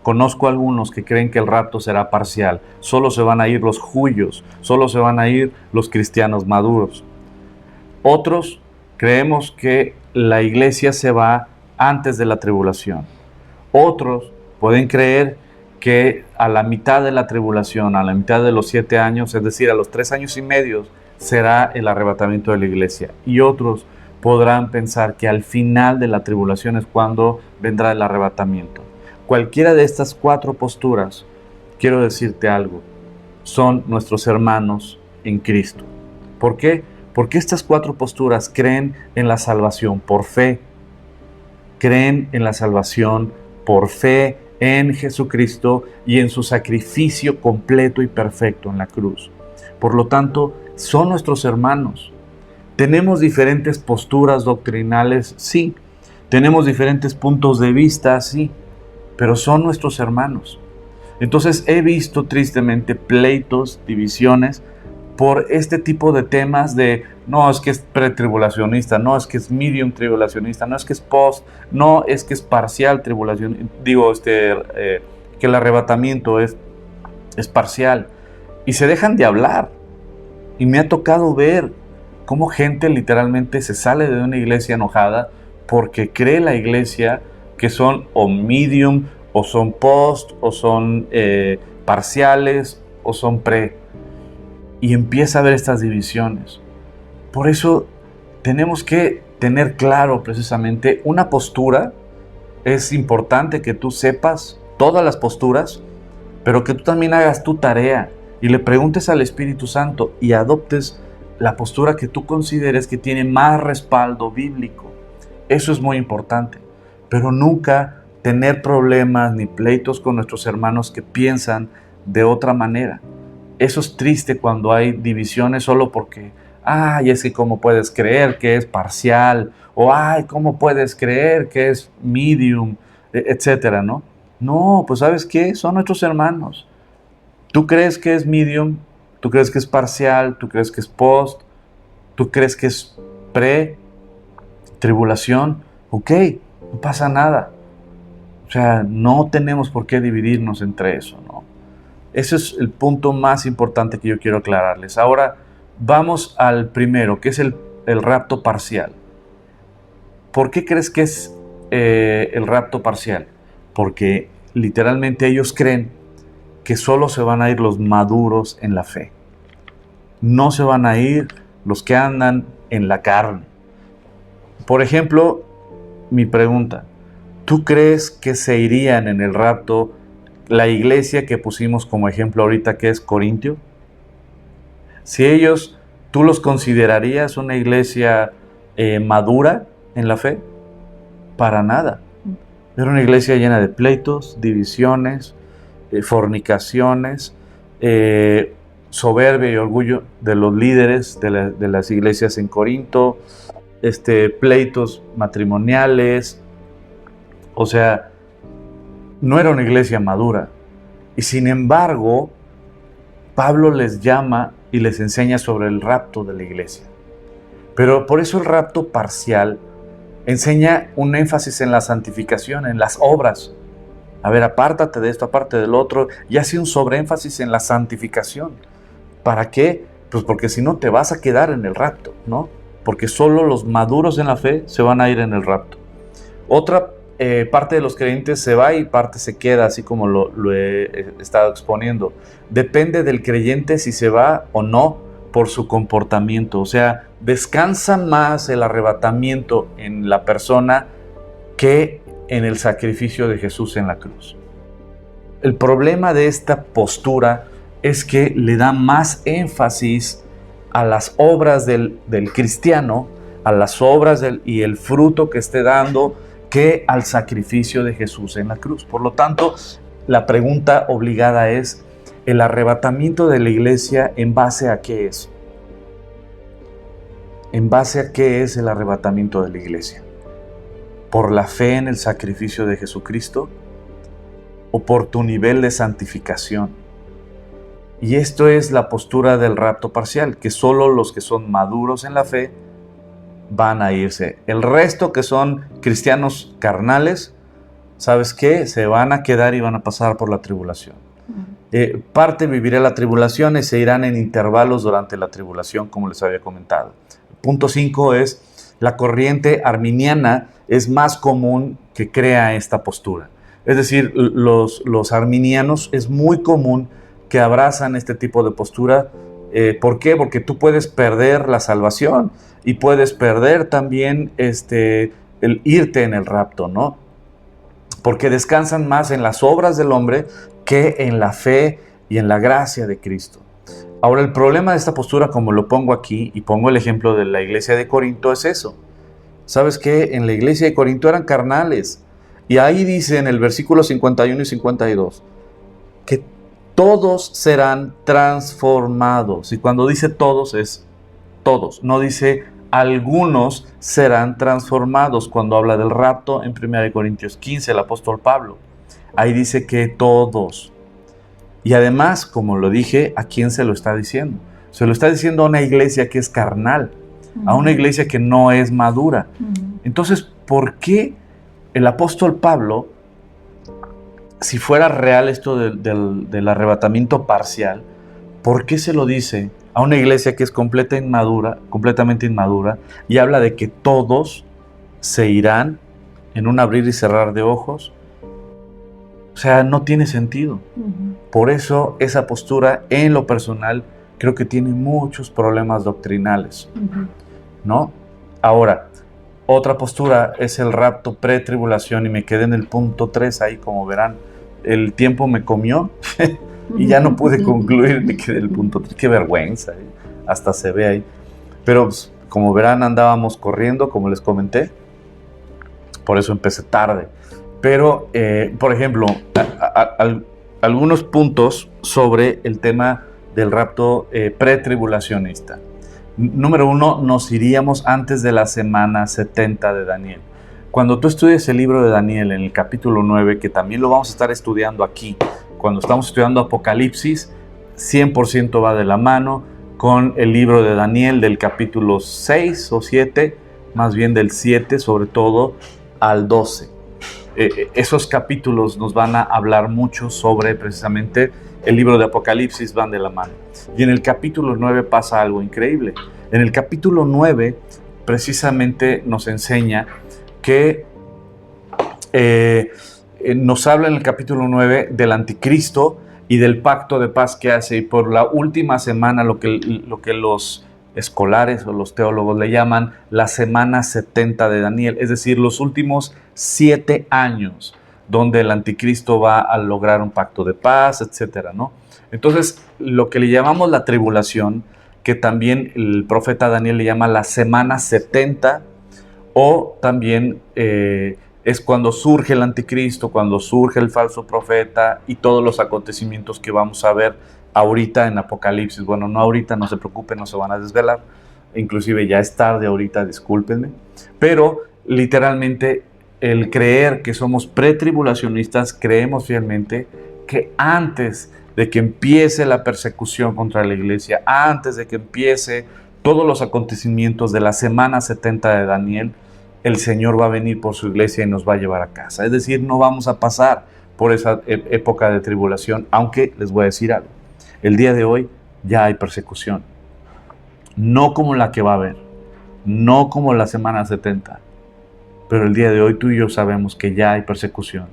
conozco algunos que creen que el rapto será parcial, solo se van a ir los judíos, solo se van a ir los cristianos maduros. Otros creemos que la iglesia se va antes de la tribulación. Otros pueden creer que a la mitad de la tribulación, a la mitad de los 7 años, es decir, a los 3 años y medio, será el arrebatamiento de la iglesia. Y otros podrán pensar que al final de la tribulación es cuando vendrá el arrebatamiento. Cualquiera de estas 4 posturas, quiero decirte algo, son nuestros hermanos en Cristo. ¿Por qué? Porque estas 4 posturas creen en la salvación por fe. Creen en la salvación por fe en Jesucristo y en su sacrificio completo y perfecto en la cruz. Por lo tanto, son nuestros hermanos. ¿Tenemos diferentes posturas doctrinales? Sí. ¿Tenemos diferentes puntos de vista? Sí. Pero son nuestros hermanos. Entonces he visto tristemente pleitos, divisiones por este tipo de temas de no, es que es pretribulacionista, no, es que es medium tribulacionista, no, es que es post, no, es que es parcial tribulación, que el arrebatamiento es parcial. Y se dejan de hablar. Y me ha tocado ver cómo gente literalmente se sale de una iglesia enojada porque cree la iglesia que son o medium, o son post, o son parciales, o son pre. Y empieza a haber estas divisiones. Por eso tenemos que tener claro precisamente una postura. Es importante que tú sepas todas las posturas, pero que tú también hagas tu tarea y le preguntes al Espíritu Santo y adoptes la postura que tú consideres que tiene más respaldo bíblico. Eso es muy importante, pero nunca tener problemas ni pleitos con nuestros hermanos que piensan de otra manera. Eso es triste cuando hay divisiones solo porque, ay, es que cómo puedes creer que es parcial, o ay, cómo puedes creer que es medium, etcétera, ¿no? No, pues ¿sabes qué? Son nuestros hermanos. ¿Tú crees que es medium? ¿Tú crees que es parcial? ¿Tú crees que es post? ¿Tú crees que es pre-tribulación? Ok, no pasa nada. O sea, no tenemos por qué dividirnos entre eso, ¿no? Ese es el punto más importante que yo quiero aclararles. Ahora vamos al primero, que es el rapto parcial. ¿Por qué crees que es el rapto parcial? Porque literalmente ellos creen que solo se van a ir los maduros en la fe. No se van a ir los que andan en la carne. Por ejemplo, mi pregunta, ¿tú crees que se irían en el rapto la iglesia que pusimos como ejemplo ahorita, que es Corintio? Si ellos, ¿tú los considerarías una iglesia madura en la fe? Para nada. Era una iglesia llena de pleitos, divisiones, fornicaciones, soberbia y orgullo de los líderes de las iglesias en Corinto, pleitos matrimoniales. O sea, no era una iglesia madura. Y sin embargo, Pablo les llama y les enseña sobre el rapto de la iglesia. Pero por eso el rapto parcial enseña un énfasis en la santificación, en las obras. A ver, apártate de esto, aparte del otro, y hace un sobreénfasis en la santificación. ¿Para qué? Pues porque si no te vas a quedar en el rapto, ¿no? Porque solo los maduros en la fe se van a ir en el rapto. Otra parte de los creyentes se va y parte se queda, así como lo he estado exponiendo. Depende del creyente si se va o no por su comportamiento. O sea, descansa más el arrebatamiento en la persona que en el sacrificio de Jesús en la cruz. El problema de esta postura es que le da más énfasis a las obras del cristiano, a las obras y el fruto que esté dando, que al sacrificio de Jesús en la cruz. Por lo tanto, la pregunta obligada es, ¿el arrebatamiento de la iglesia en base a qué es? ¿En base a qué es el arrebatamiento de la iglesia? ¿Por la fe en el sacrificio de Jesucristo? ¿O por tu nivel de santificación? Y esto es la postura del rapto parcial, que solo los que son maduros en la fe van a irse. El resto que son cristianos carnales, ¿sabes qué? Se van a quedar y van a pasar por la tribulación. Parte vivirá la tribulación y se irán en intervalos durante la tribulación, como les había comentado. Punto 5 es, la corriente arminiana es más común que crea esta postura. Es decir, los arminianos es muy común que abrazan este tipo de postura. ¿Por qué? Porque tú puedes perder la salvación y puedes perder también el irte en el rapto, ¿no? Porque descansan más en las obras del hombre que en la fe y en la gracia de Cristo. Ahora, el problema de esta postura, como lo pongo aquí, y pongo el ejemplo de la iglesia de Corinto, es eso. ¿Sabes qué? En la iglesia de Corinto eran carnales. Y ahí dice en el versículo 51 y 52 que todos serán transformados. Y cuando dice todos es todos. No dice algunos serán transformados. Cuando habla del rapto en 1 Corintios 15, el apóstol Pablo. Ahí dice que todos. Y además, como lo dije, ¿a quién se lo está diciendo? Se lo está diciendo a una iglesia que es carnal, a una iglesia que no es madura. Entonces, ¿por qué el apóstol Pablo, si fuera real esto del arrebatamiento parcial, ¿por qué se lo dice a una iglesia que es completamente inmadura, y habla de que todos se irán en un abrir y cerrar de ojos? O sea, no tiene sentido. Por eso esa postura, en lo personal, creo que tiene muchos problemas doctrinales, ¿no? Ahora, otra postura es el rapto pre-tribulación, y me quedé en el punto 3 ahí, como verán. El tiempo me comió y ya no pude concluir, me quedé en el punto 3. Qué vergüenza, hasta se ve ahí. Pero pues, como verán, andábamos corriendo, como les comenté. Por eso empecé tarde. Pero, por ejemplo, algunos puntos sobre el tema del rapto pretribulacionista. Número 1, nos iríamos antes de la semana 70 de Daniel. Cuando tú estudies el libro de Daniel en el capítulo 9, que también lo vamos a estar estudiando aquí, cuando estamos estudiando Apocalipsis, 100% va de la mano con el libro de Daniel del capítulo 6 o 7, más bien del 7 sobre todo al 12. Esos capítulos nos van a hablar mucho sobre precisamente el libro de Apocalipsis, van de la mano. Y en el capítulo 9 pasa algo increíble. En el capítulo 9 precisamente nos enseña que nos habla en el capítulo 9 del anticristo y del pacto de paz que hace, y por la última semana, lo que los escolares o los teólogos le llaman la semana 70 de Daniel, es decir, los últimos 7 años donde el anticristo va a lograr un pacto de paz, etcétera, ¿no? Entonces, lo que le llamamos la tribulación, que también el profeta Daniel le llama la semana 70, o también es cuando surge el anticristo, cuando surge el falso profeta y todos los acontecimientos que vamos a ver ahorita en Apocalipsis. Bueno, no ahorita, no se preocupen, no se van a desvelar. Inclusive ya es tarde ahorita, discúlpenme. Pero literalmente el creer que somos pretribulacionistas, creemos fielmente que antes de que empiece la persecución contra la iglesia, antes de que empiece todos los acontecimientos de la semana 70 de Daniel, el Señor va a venir por su iglesia y nos va a llevar a casa. Es decir, no vamos a pasar por esa época de tribulación, aunque les voy a decir algo. El día de hoy ya hay persecución. No como la que va a haber, no como la semana 70, pero el día de hoy tú y yo sabemos que ya hay persecución,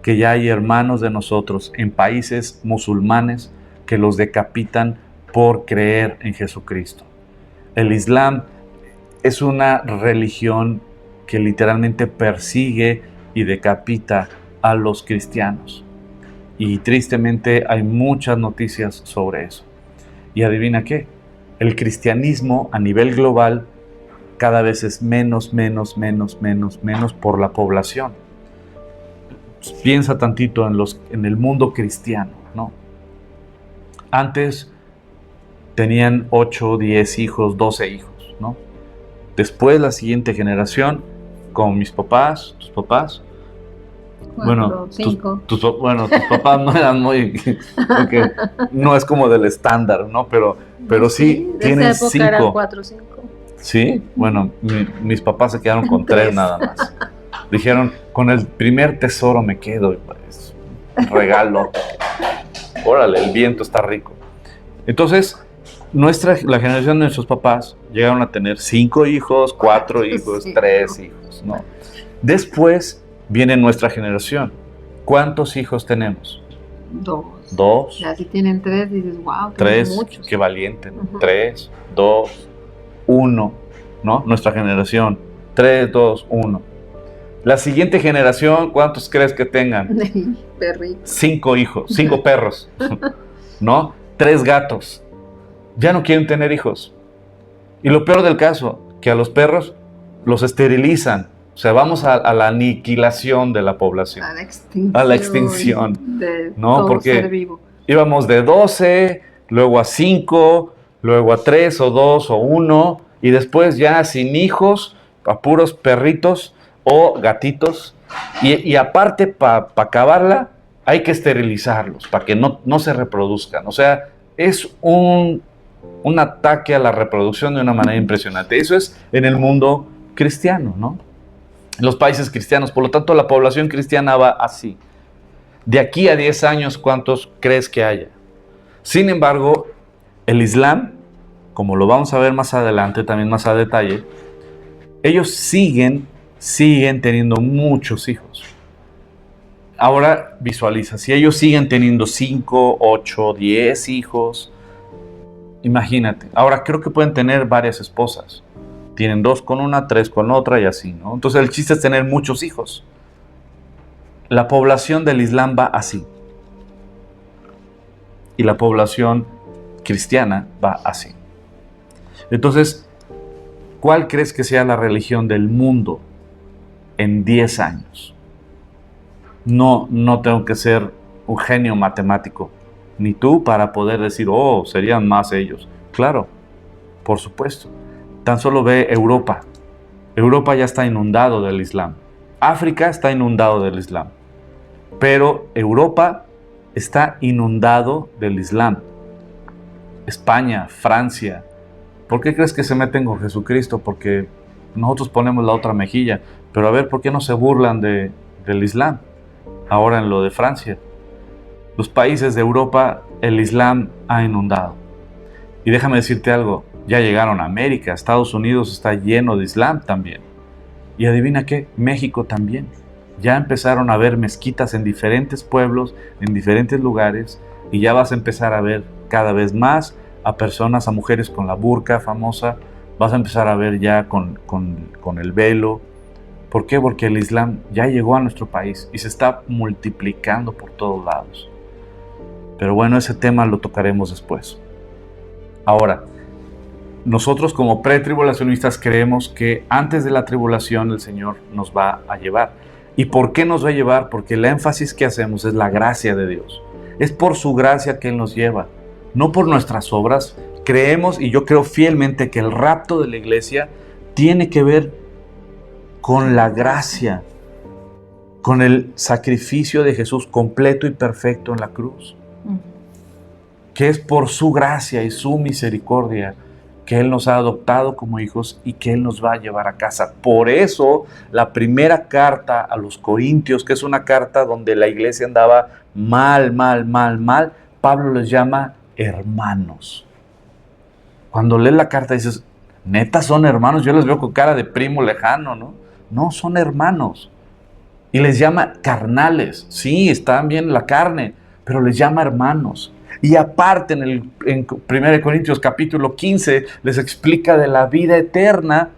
que ya hay hermanos de nosotros en países musulmanes que los decapitan por creer en Jesucristo. El Islam es una religión que literalmente persigue y decapita a los cristianos. Y tristemente hay muchas noticias sobre eso. Y adivina qué, el cristianismo a nivel global cada vez es menos por la población. Piensa tantito en el mundo cristiano, ¿no? Antes tenían 8, 10 hijos, 12 hijos, ¿no? Después la siguiente generación, como mis papás, tus papás, 4, 5. tus papás no eran muy, porque no es como del estándar, ¿no? Pero sí de tienen esa época eran 5. 4, 5. Sí, bueno, mis papás se quedaron con 3 nada más. Dijeron, con el primer tesoro me quedo, y pues, regalo. Órale, el viento está rico. Entonces, la generación de nuestros papás llegaron a tener 5 hijos, 4 hijos, 3 hijos, ¿no? Después viene nuestra generación. ¿Cuántos hijos tenemos? 2. Ya si tienen 3, dices, wow, 3, muchos. qué valiente, ¿no? 3, 2, 1, ¿no? Nuestra generación. 3, 2, 1. La siguiente generación, ¿cuántos crees que tengan? Perritos. 5 hijos, 5 perros, ¿no? 3 gatos. Ya no quieren tener hijos. Y lo peor del caso, que a los perros los esterilizan. O sea, vamos a la aniquilación de la población. A la extinción. De ¿no? todo Porque ser vivo. íbamos de 12, luego a 5, luego a 3 o 2 o 1, y después ya sin hijos, a puros perritos o gatitos. Y aparte, para acabarla, hay que esterilizarlos para que no se reproduzcan. O sea, es un ataque a la reproducción de una manera impresionante. Eso es en el mundo cristiano, ¿no? Los países cristianos. Por lo tanto, la población cristiana va así. De aquí a 10 años, ¿cuántos crees que haya? Sin embargo, el Islam, como lo vamos a ver más adelante, también más a detalle, ellos siguen teniendo muchos hijos. Ahora visualiza, si ellos siguen teniendo 5, 8, 10 hijos, imagínate. Ahora creo que pueden tener varias esposas. Tienen 2 con una, 3 con otra y así, ¿no? Entonces el chiste es tener muchos hijos. La población del Islam va así. Y la población cristiana va así. Entonces, ¿cuál crees que sea la religión del mundo en 10 años? No tengo que ser un genio matemático, ni tú para poder decir, serían más ellos. Claro, por supuesto. Tan solo ve Europa. Europa ya está inundado del Islam. África está inundado del Islam. Pero Europa está inundado del Islam. España, Francia. ¿Por qué crees que se meten con Jesucristo? Porque nosotros ponemos la otra mejilla. Pero a ver, ¿por qué no se burlan del Islam? Ahora en lo de Francia. Los países de Europa, el Islam ha inundado. Y déjame decirte algo, ya llegaron a América, Estados Unidos está lleno de Islam también. Y adivina qué, México también. Ya empezaron a ver mezquitas en diferentes pueblos, en diferentes lugares, y ya vas a empezar a ver cada vez más a personas, a mujeres con la burka famosa, vas a empezar a ver ya con el velo. ¿Por qué? Porque el Islam ya llegó a nuestro país y se está multiplicando por todos lados. Pero bueno, ese tema lo tocaremos después. Ahora, nosotros como pretribulacionistas creemos que antes de la tribulación el Señor nos va a llevar. ¿Y por qué nos va a llevar? Porque el énfasis que hacemos es la gracia de Dios. Es por su gracia que Él nos lleva. no por nuestras obras. Creemos, y yo creo fielmente, que el rapto de la iglesia tiene que ver con la gracia, con el sacrificio de Jesús completo y perfecto en la cruz. Que es por su gracia y su misericordia que Él nos ha adoptado como hijos y que Él nos va a llevar a casa. Por eso, la primera carta a los Corintios, que es una carta donde la iglesia andaba mal, Pablo les llama hermanos. Cuando lees la carta dices, ¿neta son hermanos? Yo les veo con cara de primo lejano, ¿no? No, son hermanos. Y les llama carnales. Sí, están bien en la carne, pero les llama hermanos. Y aparte en 1 Corintios capítulo 15 les explica de la vida eterna,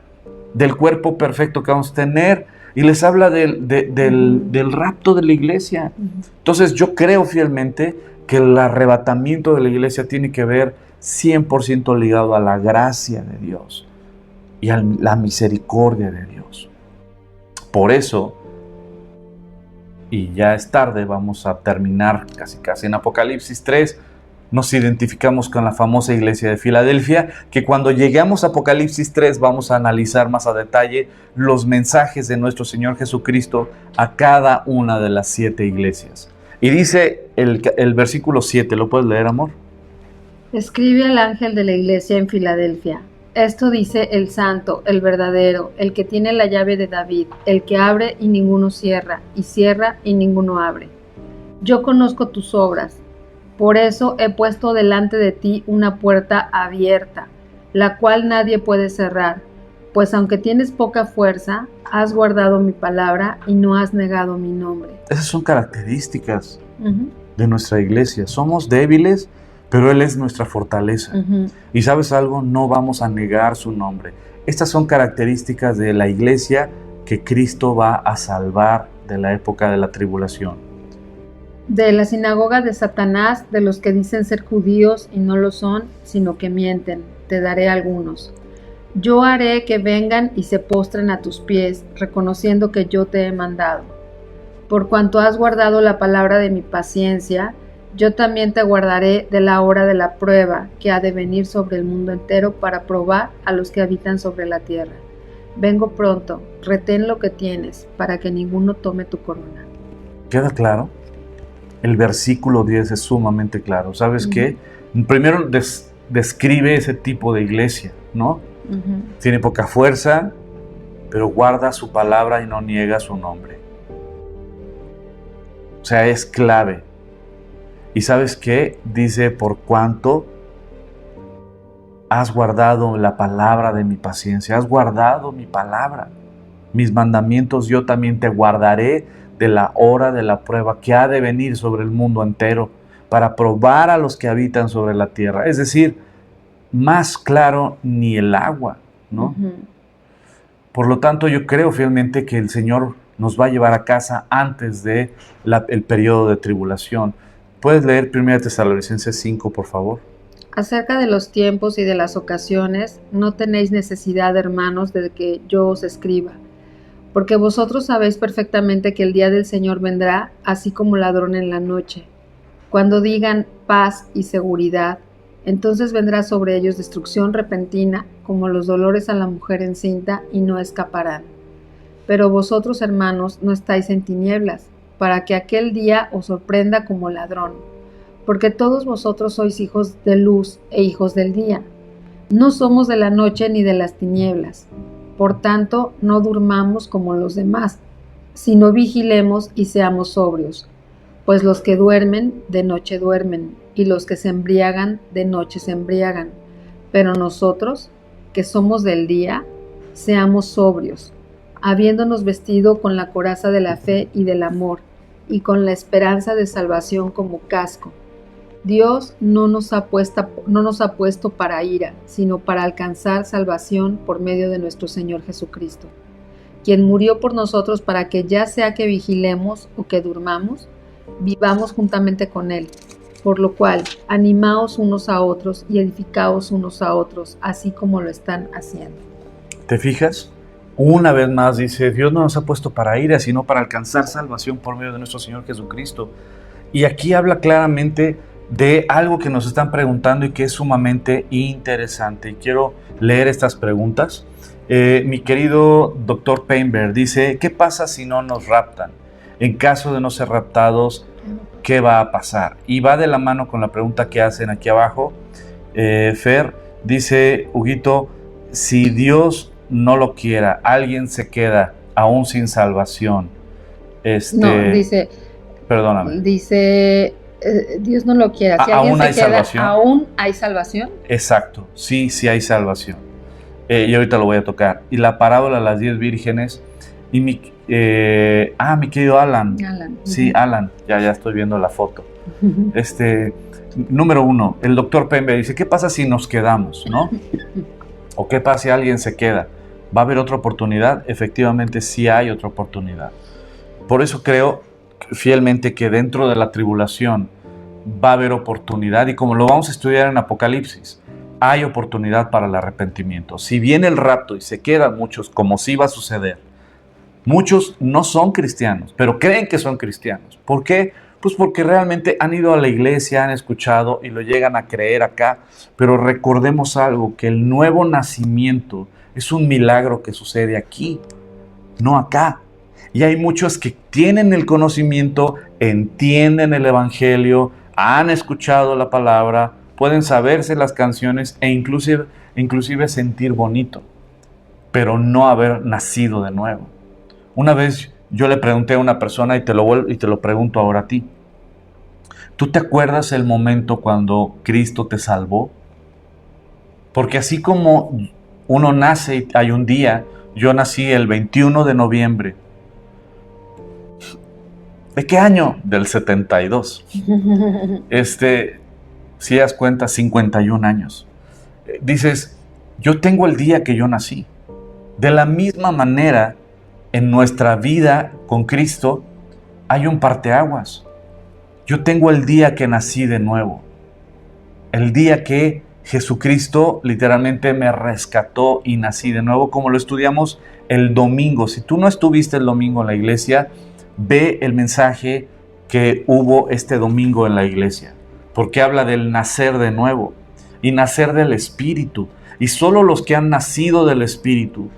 del cuerpo perfecto que vamos a tener, y les habla del rapto de la iglesia. Entonces yo creo fielmente que el arrebatamiento de la iglesia tiene que ver 100% ligado a la gracia de Dios y a la misericordia de Dios. Por eso, y ya es tarde, vamos a terminar casi en Apocalipsis 3, nos identificamos con la famosa iglesia de Filadelfia, que cuando lleguemos a Apocalipsis 3 vamos a analizar más a detalle los mensajes de nuestro Señor Jesucristo a cada una de las 7 iglesias. Y dice el versículo 7, ¿lo puedes leer, amor? Escribe al ángel de la iglesia en Filadelfia. Esto dice el santo, el verdadero, el que tiene la llave de David, el que abre y ninguno cierra, y cierra y ninguno abre. Yo conozco tus obras. Por eso he puesto delante de ti una puerta abierta, la cual nadie puede cerrar, pues aunque tienes poca fuerza, has guardado mi palabra y no has negado mi nombre. Esas son características de nuestra iglesia. Somos débiles, pero Él es nuestra fortaleza. Y ¿sabes algo? No vamos a negar su nombre. Estas son características de la iglesia que Cristo va a salvar de la época de la tribulación. De la sinagoga de Satanás, de los que dicen ser judíos y no lo son, sino que mienten, te daré algunos. Yo haré que vengan y se postren a tus pies, reconociendo que yo te he mandado. Por cuanto has guardado la palabra de mi paciencia, yo también te guardaré de la hora de la prueba que ha de venir sobre el mundo entero para probar a los que habitan sobre la tierra. Vengo pronto, retén lo que tienes, para que ninguno tome tu corona. ¿Queda claro? El versículo 10 es sumamente claro. ¿Sabes qué? Primero describe ese tipo de iglesia, ¿no? Tiene poca fuerza, pero guarda su palabra y no niega su nombre. O sea, es clave. ¿Y sabes qué? Dice, por cuanto has guardado la palabra de mi paciencia, has guardado mi palabra, mis mandamientos yo también te guardaré de la hora de la prueba que ha de venir sobre el mundo entero para probar a los que habitan sobre la tierra. Es decir, más claro ni el agua, ¿no? Por lo tanto, yo creo fielmente que el Señor nos va a llevar a casa antes de el periodo de tribulación. ¿Puedes leer 1 Tesalonicenses 5, por favor? Acerca de los tiempos y de las ocasiones, no tenéis necesidad, hermanos, de que yo os escriba, porque vosotros sabéis perfectamente que el día del Señor vendrá, así como ladrón en la noche. Cuando digan paz y seguridad, entonces vendrá sobre ellos destrucción repentina, como los dolores a la mujer encinta, y no escaparán. Pero vosotros, hermanos, no estáis en tinieblas, para que aquel día os sorprenda como ladrón, porque todos vosotros sois hijos de luz e hijos del día. No somos de la noche ni de las tinieblas. Por tanto, no durmamos como los demás, sino vigilemos y seamos sobrios. Pues los que duermen, de noche duermen, y los que se embriagan, de noche se embriagan. Pero nosotros, que somos del día, seamos sobrios, habiéndonos vestido con la coraza de la fe y del amor, y con la esperanza de salvación como casco. Dios no nos ha puesto para ira, sino para alcanzar salvación por medio de nuestro Señor Jesucristo, quien murió por nosotros para que ya sea que vigilemos o que durmamos, vivamos juntamente con Él. Por lo cual, animaos unos a otros y edificaos unos a otros, así como lo están haciendo. ¿Te fijas? Una vez más dice, Dios no nos ha puesto para ira, sino para alcanzar salvación por medio de nuestro Señor Jesucristo. Y aquí habla claramente de algo que nos están preguntando y que es sumamente interesante. Y quiero leer estas preguntas. Mi querido doctor Painberg dice, ¿qué pasa si no nos raptan? En caso de no ser raptados, ¿qué va a pasar? Y va de la mano con la pregunta que hacen aquí abajo. Fer dice, Huguito, si Dios no lo quiera, alguien se queda aún sin salvación. No, dice, perdóname. Dice, Dios no lo quiera. Si alguien se queda, ¿aún hay salvación? Exacto, sí, sí hay salvación. Y ahorita lo voy a tocar. Y la parábola de las 10 vírgenes. Y mi querido Alan. Sí, Alan, ya estoy viendo la foto. Número 1, el doctor Pembe dice, ¿qué pasa si nos quedamos, no? ¿O qué pasa si alguien se queda? ¿Va a haber otra oportunidad? Efectivamente, sí hay otra oportunidad. Por eso creo fielmente que dentro de la tribulación va a haber oportunidad, y como lo vamos a estudiar en Apocalipsis, hay oportunidad para el arrepentimiento. Si viene el rapto y se quedan muchos, como sí va a suceder, muchos no son cristianos, pero creen que son cristianos. ¿Por qué? Pues porque realmente han ido a la iglesia, han escuchado y lo llegan a creer acá. Pero recordemos algo, que el nuevo nacimiento es un milagro que sucede aquí, no acá. Y hay muchos que tienen el conocimiento, entienden el evangelio, han escuchado la palabra, pueden saberse las canciones e inclusive sentir bonito, pero no haber nacido de nuevo. Una vez yo le pregunté a una persona y te lo pregunto ahora a ti. ¿Tú te acuerdas el momento cuando Cristo te salvó? Porque así como uno nace y hay un día, yo nací el 21 de noviembre. ¿De qué año? Del 72. Si das cuenta, 51 años. Dices, yo tengo el día que yo nací. De la misma manera, en nuestra vida con Cristo hay un parteaguas. Yo tengo el día que nací de nuevo. El día que Jesucristo literalmente me rescató y nací de nuevo, como lo estudiamos el domingo. Si tú no estuviste el domingo en la iglesia, ve el mensaje que hubo este domingo en la iglesia, porque habla del nacer de nuevo y nacer del Espíritu. Y solo los que han nacido del Espíritu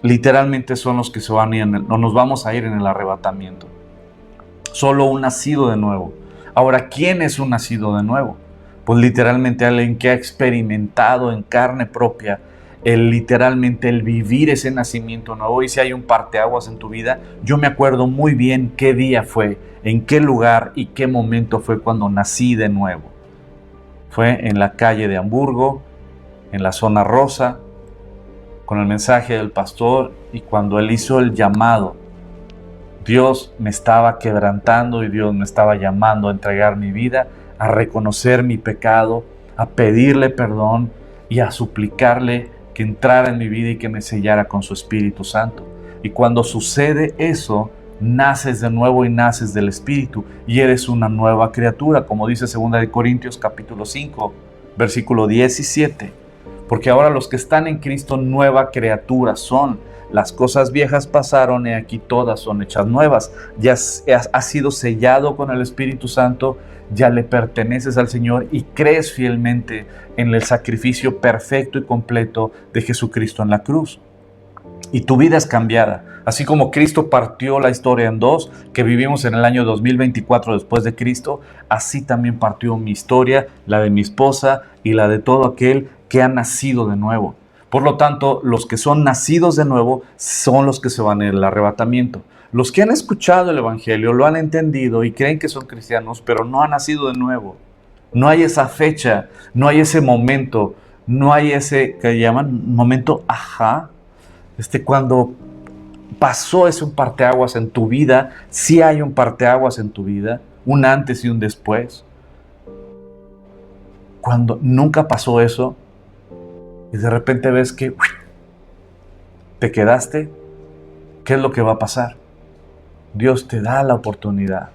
literalmente son los que se van a ir nos vamos a ir en el arrebatamiento. Solo un nacido de nuevo. Ahora, ¿quién es un nacido de nuevo? Pues literalmente alguien que ha experimentado en carne propia literalmente el vivir ese nacimiento nuevo. Y si hay un parteaguas en tu vida, yo me acuerdo muy bien qué día fue, en qué lugar y qué momento fue cuando nací de nuevo. Fue en la calle de Hamburgo, en la zona rosa, con el mensaje del pastor, y cuando él hizo el llamado, Dios me estaba quebrantando y Dios me estaba llamando a entregar mi vida, a reconocer mi pecado, a pedirle perdón y a suplicarle que entrara en mi vida y que me sellara con su Espíritu Santo. Y cuando sucede eso, naces de nuevo y naces del Espíritu y eres una nueva criatura, como dice 2 Corintios capítulo 5, versículo 17. Porque ahora los que están en Cristo nueva criatura son. Las cosas viejas pasaron y aquí todas son hechas nuevas. Ya has sido sellado con el Espíritu Santo, ya le perteneces al Señor y crees fielmente en el sacrificio perfecto y completo de Jesucristo en la cruz. Y tu vida es cambiada. Así como Cristo partió la historia en dos, que vivimos en el año 2024 después de Cristo, así también partió mi historia, la de mi esposa y la de todo aquel que ha nacido de nuevo. Por lo tanto, los que son nacidos de nuevo son los que se van en el arrebatamiento. Los que han escuchado el Evangelio, lo han entendido y creen que son cristianos, pero no han nacido de nuevo. No hay esa fecha, no hay ese momento, no hay ese que llaman momento ajá. Cuando pasó ese parteaguas en tu vida, sí hay un parteaguas en tu vida, un antes y un después. Cuando nunca pasó eso, y de repente ves que te quedaste, ¿qué es lo que va a pasar? Dios te da la oportunidad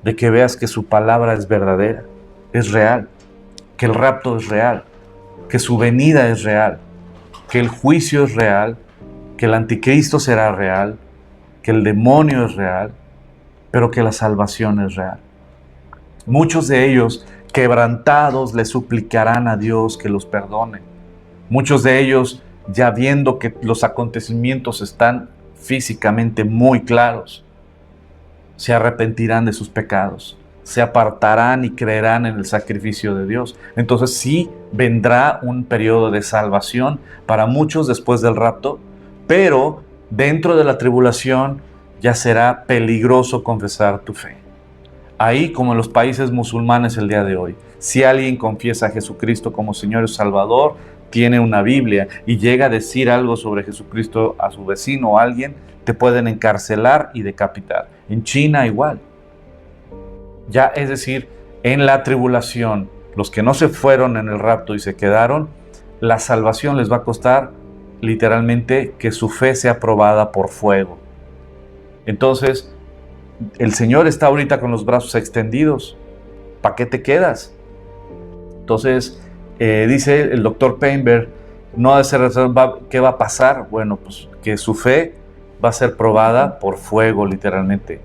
de que veas que su palabra es verdadera, es real, que el rapto es real, que su venida es real, que el juicio es real, que el anticristo será real, que el demonio es real, pero que la salvación es real. Muchos de ellos quebrantados le suplicarán a Dios que los perdone. Muchos de ellos, ya viendo que los acontecimientos están físicamente muy claros, se arrepentirán de sus pecados, se apartarán y creerán en el sacrificio de Dios. Entonces sí vendrá un periodo de salvación para muchos después del rapto, pero dentro de la tribulación ya será peligroso confesar tu fe. Ahí, como en los países musulmanes el día de hoy, si alguien confiesa a Jesucristo como Señor y Salvador, tiene una Biblia y llega a decir algo sobre Jesucristo a su vecino o a alguien, te pueden encarcelar y decapitar. En China igual. Ya, es decir, en la tribulación, los que no se fueron en el rapto y se quedaron, la salvación les va a costar literalmente que su fe sea probada por fuego. Entonces, el Señor está ahorita con los brazos extendidos. ¿Para qué te quedas? Entonces, dice el doctor Painberg, no ha de ser, ¿qué va a pasar? Bueno, pues que su fe va a ser probada por fuego, literalmente.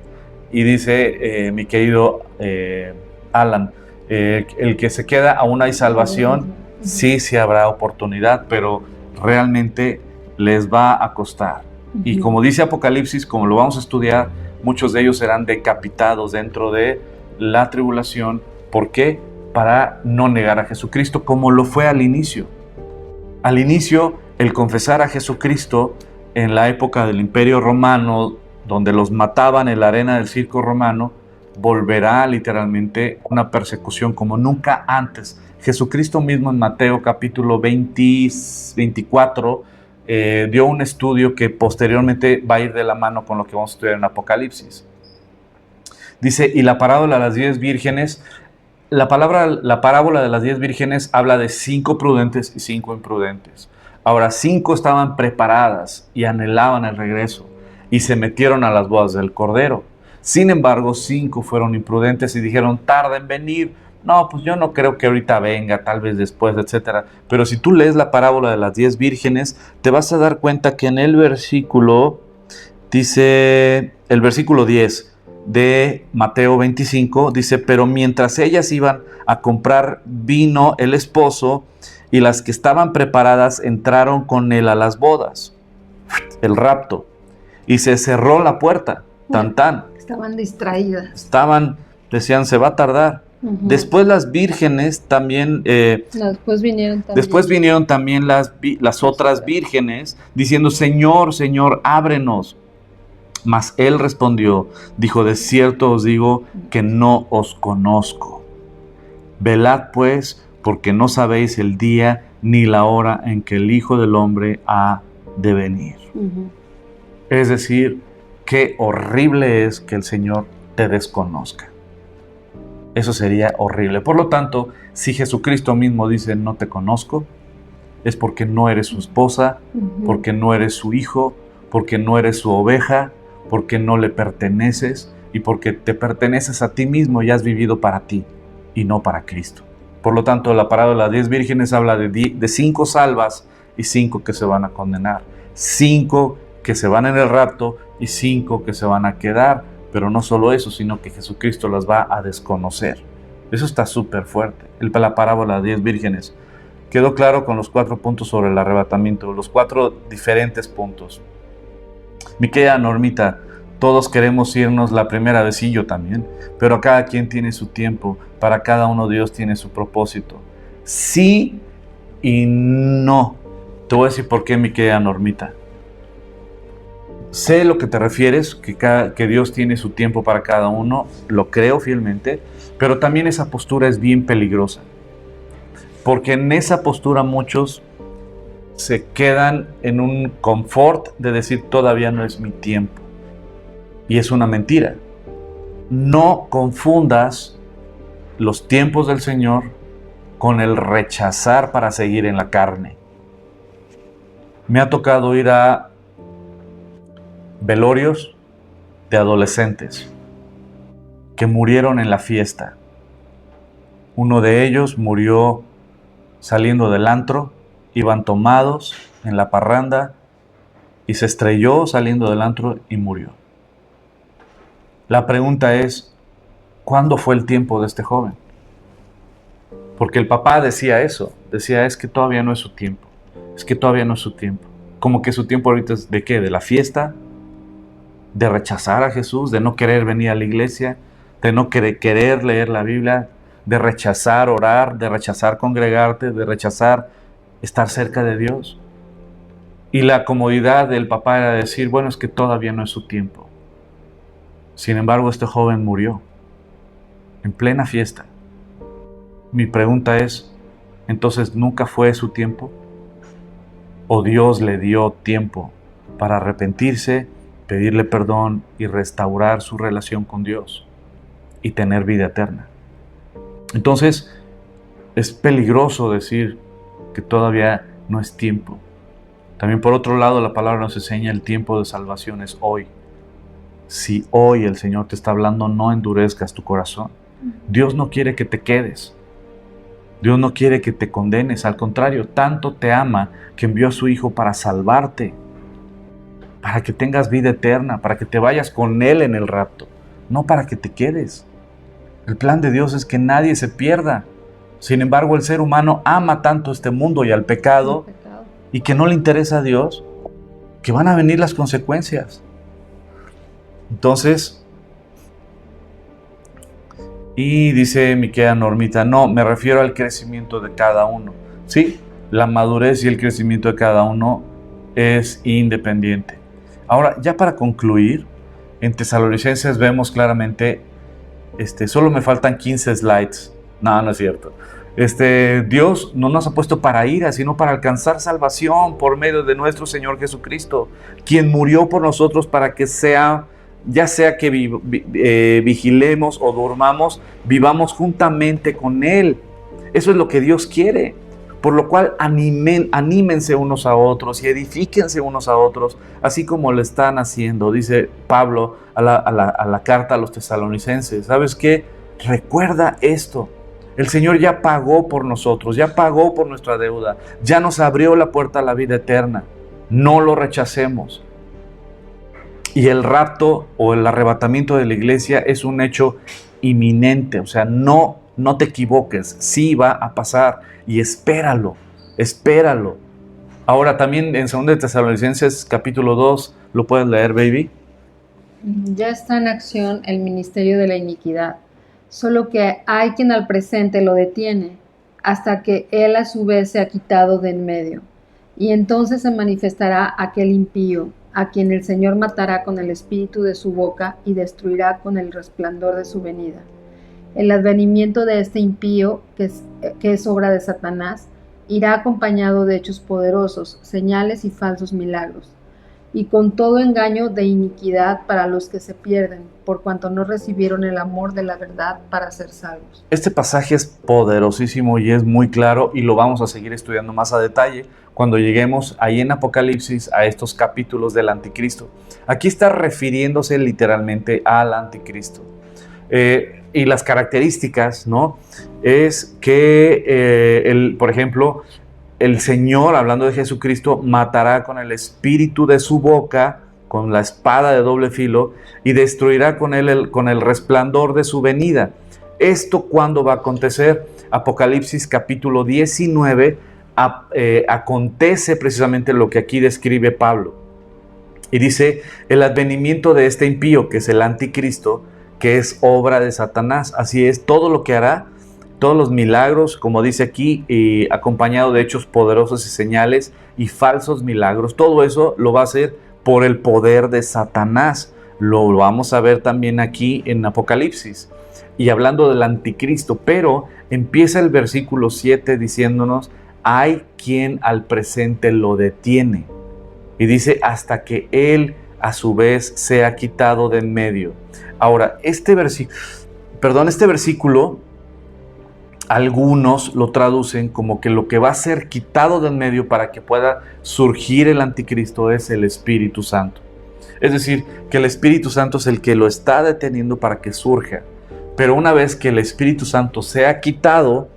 Y dice mi querido Alan, el que se queda, aún hay salvación, sí habrá oportunidad, pero realmente les va a costar. Y como dice Apocalipsis, como lo vamos a estudiar, muchos de ellos serán decapitados dentro de la tribulación. ¿Por qué? Para no negar a Jesucristo, como lo fue al inicio. Al inicio, el confesar a Jesucristo en la época del Imperio Romano, donde los mataban en la arena del circo romano, volverá literalmente una persecución como nunca antes. Jesucristo mismo en Mateo capítulo 24 dio un estudio que posteriormente va a ir de la mano con lo que vamos a estudiar en Apocalipsis. Dice, y la parábola de las 10 vírgenes, la parábola de las 10 vírgenes habla de 5 prudentes y 5 imprudentes. Ahora, 5 estaban preparadas y anhelaban el regreso y se metieron a las bodas del Cordero. Sin embargo, 5 fueron imprudentes y dijeron, tarda en venir. No, pues yo no creo que ahorita venga, tal vez después, etc. Pero si tú lees la parábola de las 10 vírgenes, te vas a dar cuenta que en el versículo, dice el versículo 10 de Mateo 25, dice, pero mientras ellas iban a comprar vino el esposo, y las que estaban preparadas entraron con él a las bodas, el rapto, y se cerró la puerta, tan tan. Estaban distraídas. Decían, se va a tardar. Después las vírgenes también, después vinieron también las otras vírgenes, diciendo, Señor, Señor, ábrenos. Mas él respondió, dijo, de cierto os digo que no os conozco. Velad pues, porque no sabéis el día ni la hora en que el Hijo del Hombre ha de venir. Es decir, qué horrible es que el Señor te desconozca. Eso sería horrible. Por lo tanto, si Jesucristo mismo dice no te conozco, es porque no eres su esposa, porque no eres su hijo, porque no eres su oveja, porque no le perteneces y porque te perteneces a ti mismo y has vivido para ti y no para Cristo. Por lo tanto, la parábola de las 10 vírgenes habla de 5 salvas y 5 que se van a condenar. 5 que se van en el rapto y 5 que se van a quedar. Pero no solo eso, sino que Jesucristo las va a desconocer. Eso está súper fuerte. La parábola de 10 vírgenes. Quedó claro con los 4 puntos sobre el arrebatamiento, los 4 diferentes puntos. Mi querida Normita, todos queremos irnos la primera vez, y yo también, pero cada quien tiene su tiempo, para cada uno Dios tiene su propósito. Sí y no. Te voy a decir por qué, mi querida Normita. Sé lo que te refieres, que Dios tiene su tiempo para cada uno, lo creo fielmente, pero también esa postura es bien peligrosa, porque en esa postura muchos se quedan en un confort de decir todavía no es mi tiempo, y es una mentira. No confundas los tiempos del Señor con el rechazar para seguir en la carne. Me ha tocado ir a velorios de adolescentes que murieron en la fiesta. Uno de ellos murió saliendo del antro, iban tomados en la parranda y se estrelló saliendo del antro y murió. La pregunta es, ¿cuándo fue el tiempo de este joven? Porque el papá decía eso, decía, es que todavía no es su tiempo, es que todavía no es su tiempo. Como que su tiempo ahorita es ¿de qué? ¿De la fiesta? ¿De rechazar a Jesús? ¿De no querer venir a la iglesia? ¿De no querer leer la Biblia? ¿De rechazar orar? ¿De rechazar congregarte? ¿De rechazar estar cerca de Dios? Y la comodidad del papá era decir, bueno, es que todavía no es su tiempo. Sin embargo, este joven murió en plena fiesta. Mi pregunta es, ¿entonces nunca fue su tiempo? ¿O Dios le dio tiempo para arrepentirse, pedirle perdón y restaurar su relación con Dios y tener vida eterna? Entonces, es peligroso decir que todavía no es tiempo. También por otro lado, la palabra nos enseña el tiempo de salvación es hoy. Si hoy el Señor te está hablando, no endurezcas tu corazón. Dios no quiere que te quedes. Dios no quiere que te condenes. Al contrario, tanto te ama que envió a su Hijo para salvarte, para que tengas vida eterna, para que te vayas con Él en el rapto, no para que te quedes. El plan de Dios es que nadie se pierda. Sin embargo, el ser humano ama tanto este mundo y al pecado, y que no le interesa a Dios, que van a venir las consecuencias. Entonces, y dice mi querida Normita, no, me refiero al crecimiento de cada uno. Sí, la madurez y el crecimiento de cada uno es independiente. Ahora, ya para concluir, en Tesalonicenses vemos claramente, solo me faltan 15 slides. No, no es cierto. Dios no nos ha puesto para ira, sino para alcanzar salvación por medio de nuestro Señor Jesucristo, quien murió por nosotros para que ya sea que vigilemos o durmamos, vivamos juntamente con Él. Eso es lo que Dios quiere. Por lo cual anímense unos a otros y edifíquense unos a otros, así como lo están haciendo, dice Pablo a la carta a los tesalonicenses. ¿Sabes qué? Recuerda esto. El Señor ya pagó por nosotros, ya pagó por nuestra deuda, ya nos abrió la puerta a la vida eterna. No lo rechacemos. Y el rapto o el arrebatamiento de la iglesia es un hecho inminente, o sea, no te equivoques, sí va a pasar y espéralo. Ahora también en 2 de Tesalonicenses capítulo 2, ¿lo puedes leer, baby? Ya está en acción el ministerio de la iniquidad, solo que hay quien al presente lo detiene, hasta que él a su vez se ha quitado de en medio. Y entonces se manifestará aquel impío, a quien el Señor matará con el espíritu de su boca y destruirá con el resplandor de su venida. El advenimiento de este impío, que es obra de Satanás, irá acompañado de hechos poderosos, señales y falsos milagros, y con todo engaño de iniquidad para los que se pierden, por cuanto no recibieron el amor de la verdad para ser salvos. Este pasaje es poderosísimo y es muy claro, y lo vamos a seguir estudiando más a detalle cuando lleguemos ahí en Apocalipsis a estos capítulos del Anticristo. Aquí está refiriéndose literalmente al Anticristo. Y las características, ¿no? Es que, por ejemplo, el Señor, hablando de Jesucristo, matará con el espíritu de su boca, con la espada de doble filo, y destruirá con el resplandor de su venida. ¿Esto cuándo va a acontecer? Apocalipsis capítulo 19 acontece precisamente lo que aquí describe Pablo. Y dice, el advenimiento de este impío, que es el Anticristo, que es obra de Satanás. Así es, todo lo que hará, todos los milagros, como dice aquí, acompañado de hechos poderosos y señales y falsos milagros, todo eso lo va a hacer por el poder de Satanás. Lo vamos a ver también aquí en Apocalipsis. Y hablando del Anticristo, pero empieza el versículo 7 diciéndonos, hay quien al presente lo detiene. Y dice, hasta que él a su vez sea quitado de en medio. Ahora, este versículo, algunos lo traducen como que lo que va a ser quitado de en medio para que pueda surgir el Anticristo es el Espíritu Santo. Es decir, que el Espíritu Santo es el que lo está deteniendo para que surja. Pero una vez que el Espíritu Santo sea quitado,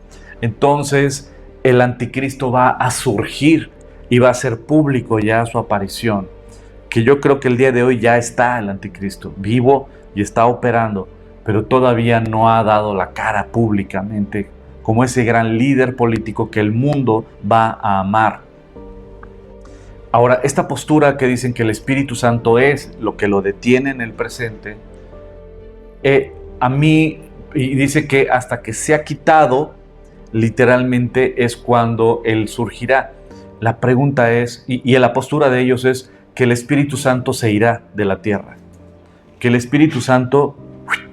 entonces el Anticristo va a surgir y va a ser público ya su aparición. Que yo creo que el día de hoy ya está el Anticristo vivo y está operando, pero todavía no ha dado la cara públicamente como ese gran líder político que el mundo va a amar. Ahora, esta postura que dicen que el Espíritu Santo es lo que lo detiene en el presente, a mí, y dice que hasta que sea quitado, literalmente es cuando Él surgirá. La pregunta es, y la postura de ellos es que el Espíritu Santo se irá de la tierra, que el Espíritu Santo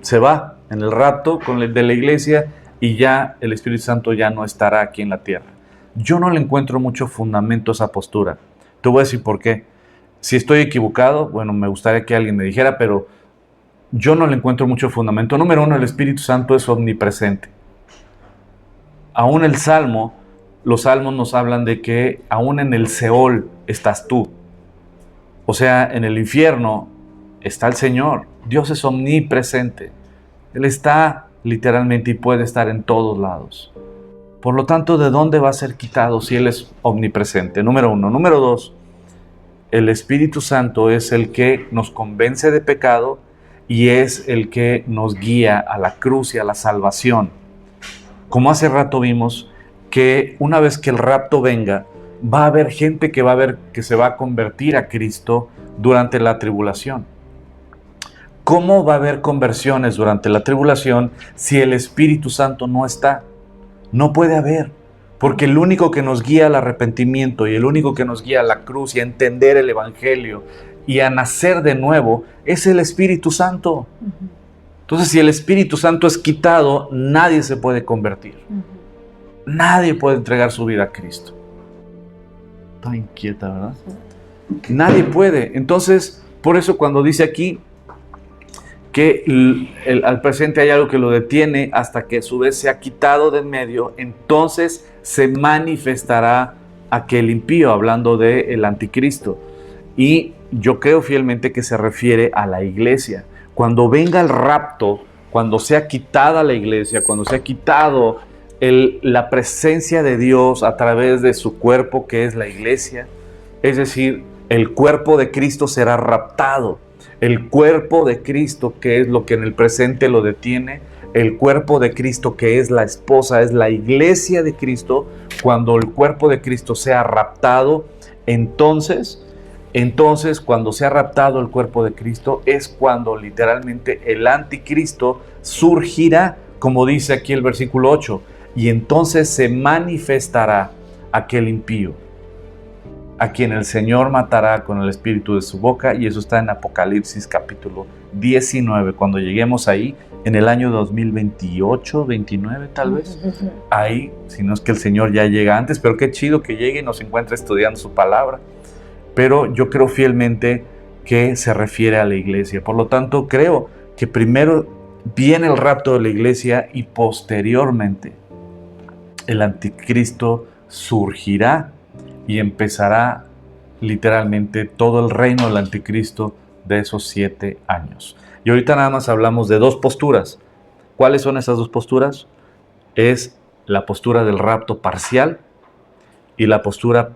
se va en el rapto de la iglesia y ya el Espíritu Santo ya no estará aquí en la tierra. Yo no le encuentro mucho fundamento a esa postura. Te voy a decir por qué. Si estoy equivocado, bueno, me gustaría que alguien me dijera, pero yo no le encuentro mucho fundamento. Número uno, el Espíritu Santo es omnipresente. Aún los salmos nos hablan de que aún en el Seol estás tú. O sea, en el infierno está el Señor. Dios es omnipresente. Él está literalmente y puede estar en todos lados. Por lo tanto, ¿de dónde va a ser quitado si Él es omnipresente? Número uno. Número dos, el Espíritu Santo es el que nos convence de pecado y es el que nos guía a la cruz y a la salvación. Como hace rato vimos que una vez que el rapto venga, va a haber gente que se va a convertir a Cristo durante la tribulación. ¿Cómo va a haber conversiones durante la tribulación si el Espíritu Santo no está? No puede haber, porque el único que nos guía al arrepentimiento y el único que nos guía a la cruz y a entender el Evangelio y a nacer de nuevo es el Espíritu Santo. Entonces, si el Espíritu Santo es quitado, nadie se puede convertir. Nadie puede entregar su vida a Cristo. Está inquieta, ¿verdad? Nadie puede. Entonces, por eso cuando dice aquí que al presente hay algo que lo detiene hasta que a su vez se ha quitado de en medio, entonces se manifestará aquel impío, hablando del anticristo. Y yo creo fielmente que se refiere a la iglesia. Cuando venga el rapto, cuando sea quitada la iglesia, cuando sea quitado la presencia de Dios a través de su cuerpo, que es la iglesia, es decir, el cuerpo de Cristo será raptado. El cuerpo de Cristo, que es lo que en el presente lo detiene, el cuerpo de Cristo, que es la esposa, es la iglesia de Cristo. Cuando el cuerpo de Cristo sea raptado, entonces cuando sea raptado el cuerpo de Cristo, es cuando literalmente el anticristo surgirá, como dice aquí el versículo 8, y entonces se manifestará aquel impío, a quien el Señor matará con el espíritu de su boca, y eso está en Apocalipsis capítulo 19. Cuando lleguemos ahí, en el año 2028, 29 tal vez, ahí, si no es que el Señor ya llega antes, pero qué chido que llegue y nos encuentre estudiando su palabra. Pero yo creo fielmente que se refiere a la iglesia. Por lo tanto, creo que primero viene el rapto de la iglesia y posteriormente el anticristo surgirá y empezará literalmente todo el reino del anticristo de esos 7 años. Y ahorita nada más hablamos de 2 posturas. ¿Cuáles son esas 2 posturas? Es la postura del rapto parcial y la postura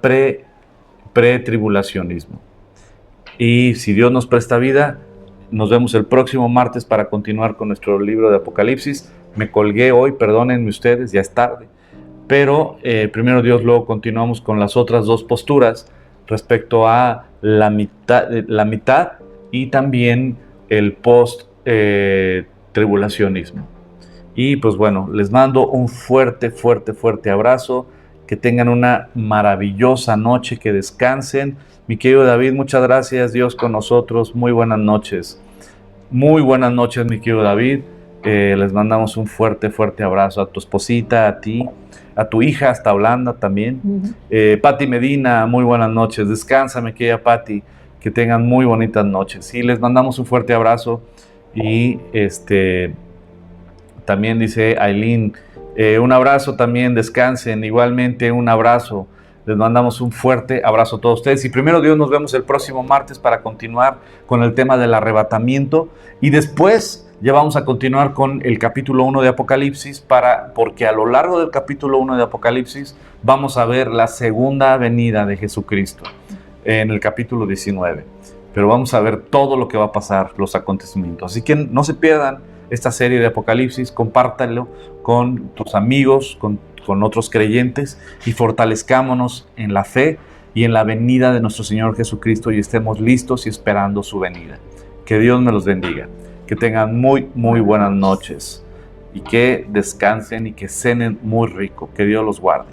pretribulacionismo. Y si Dios nos presta vida, nos vemos el próximo martes para continuar con nuestro libro de Apocalipsis. Me colgué hoy, perdónenme ustedes, ya es tarde. Pero primero Dios, luego continuamos con las otras 2 posturas respecto a la mitad y también el post-tribulacionismo. Y pues bueno, les mando un fuerte abrazo. Que tengan una maravillosa noche, que descansen. Mi querido David, muchas gracias. Dios con nosotros. Muy buenas noches. Muy buenas noches, mi querido David. Les mandamos un fuerte abrazo a tu esposita, a ti, a tu hija, hasta Holanda también. Pati Medina, muy buenas noches. Descansa, mi querida Pati. Que tengan muy bonitas noches. Sí, les mandamos un fuerte abrazo. Y también dice Aileen, un abrazo también, descansen, igualmente un abrazo, les mandamos un fuerte abrazo a todos ustedes y primero Dios nos vemos el próximo martes para continuar con el tema del arrebatamiento y después ya vamos a continuar con el capítulo 1 de Apocalipsis porque a lo largo del capítulo 1 de Apocalipsis vamos a ver la segunda venida de Jesucristo en el capítulo 19, pero vamos a ver todo lo que va a pasar, los acontecimientos, así que no se pierdan esta serie de Apocalipsis, compártalo con tus amigos, con otros creyentes, y fortalezcámonos en la fe y en la venida de nuestro Señor Jesucristo, y estemos listos y esperando su venida. Que Dios me los bendiga. Que tengan muy buenas noches y que descansen y que cenen muy rico. Que Dios los guarde.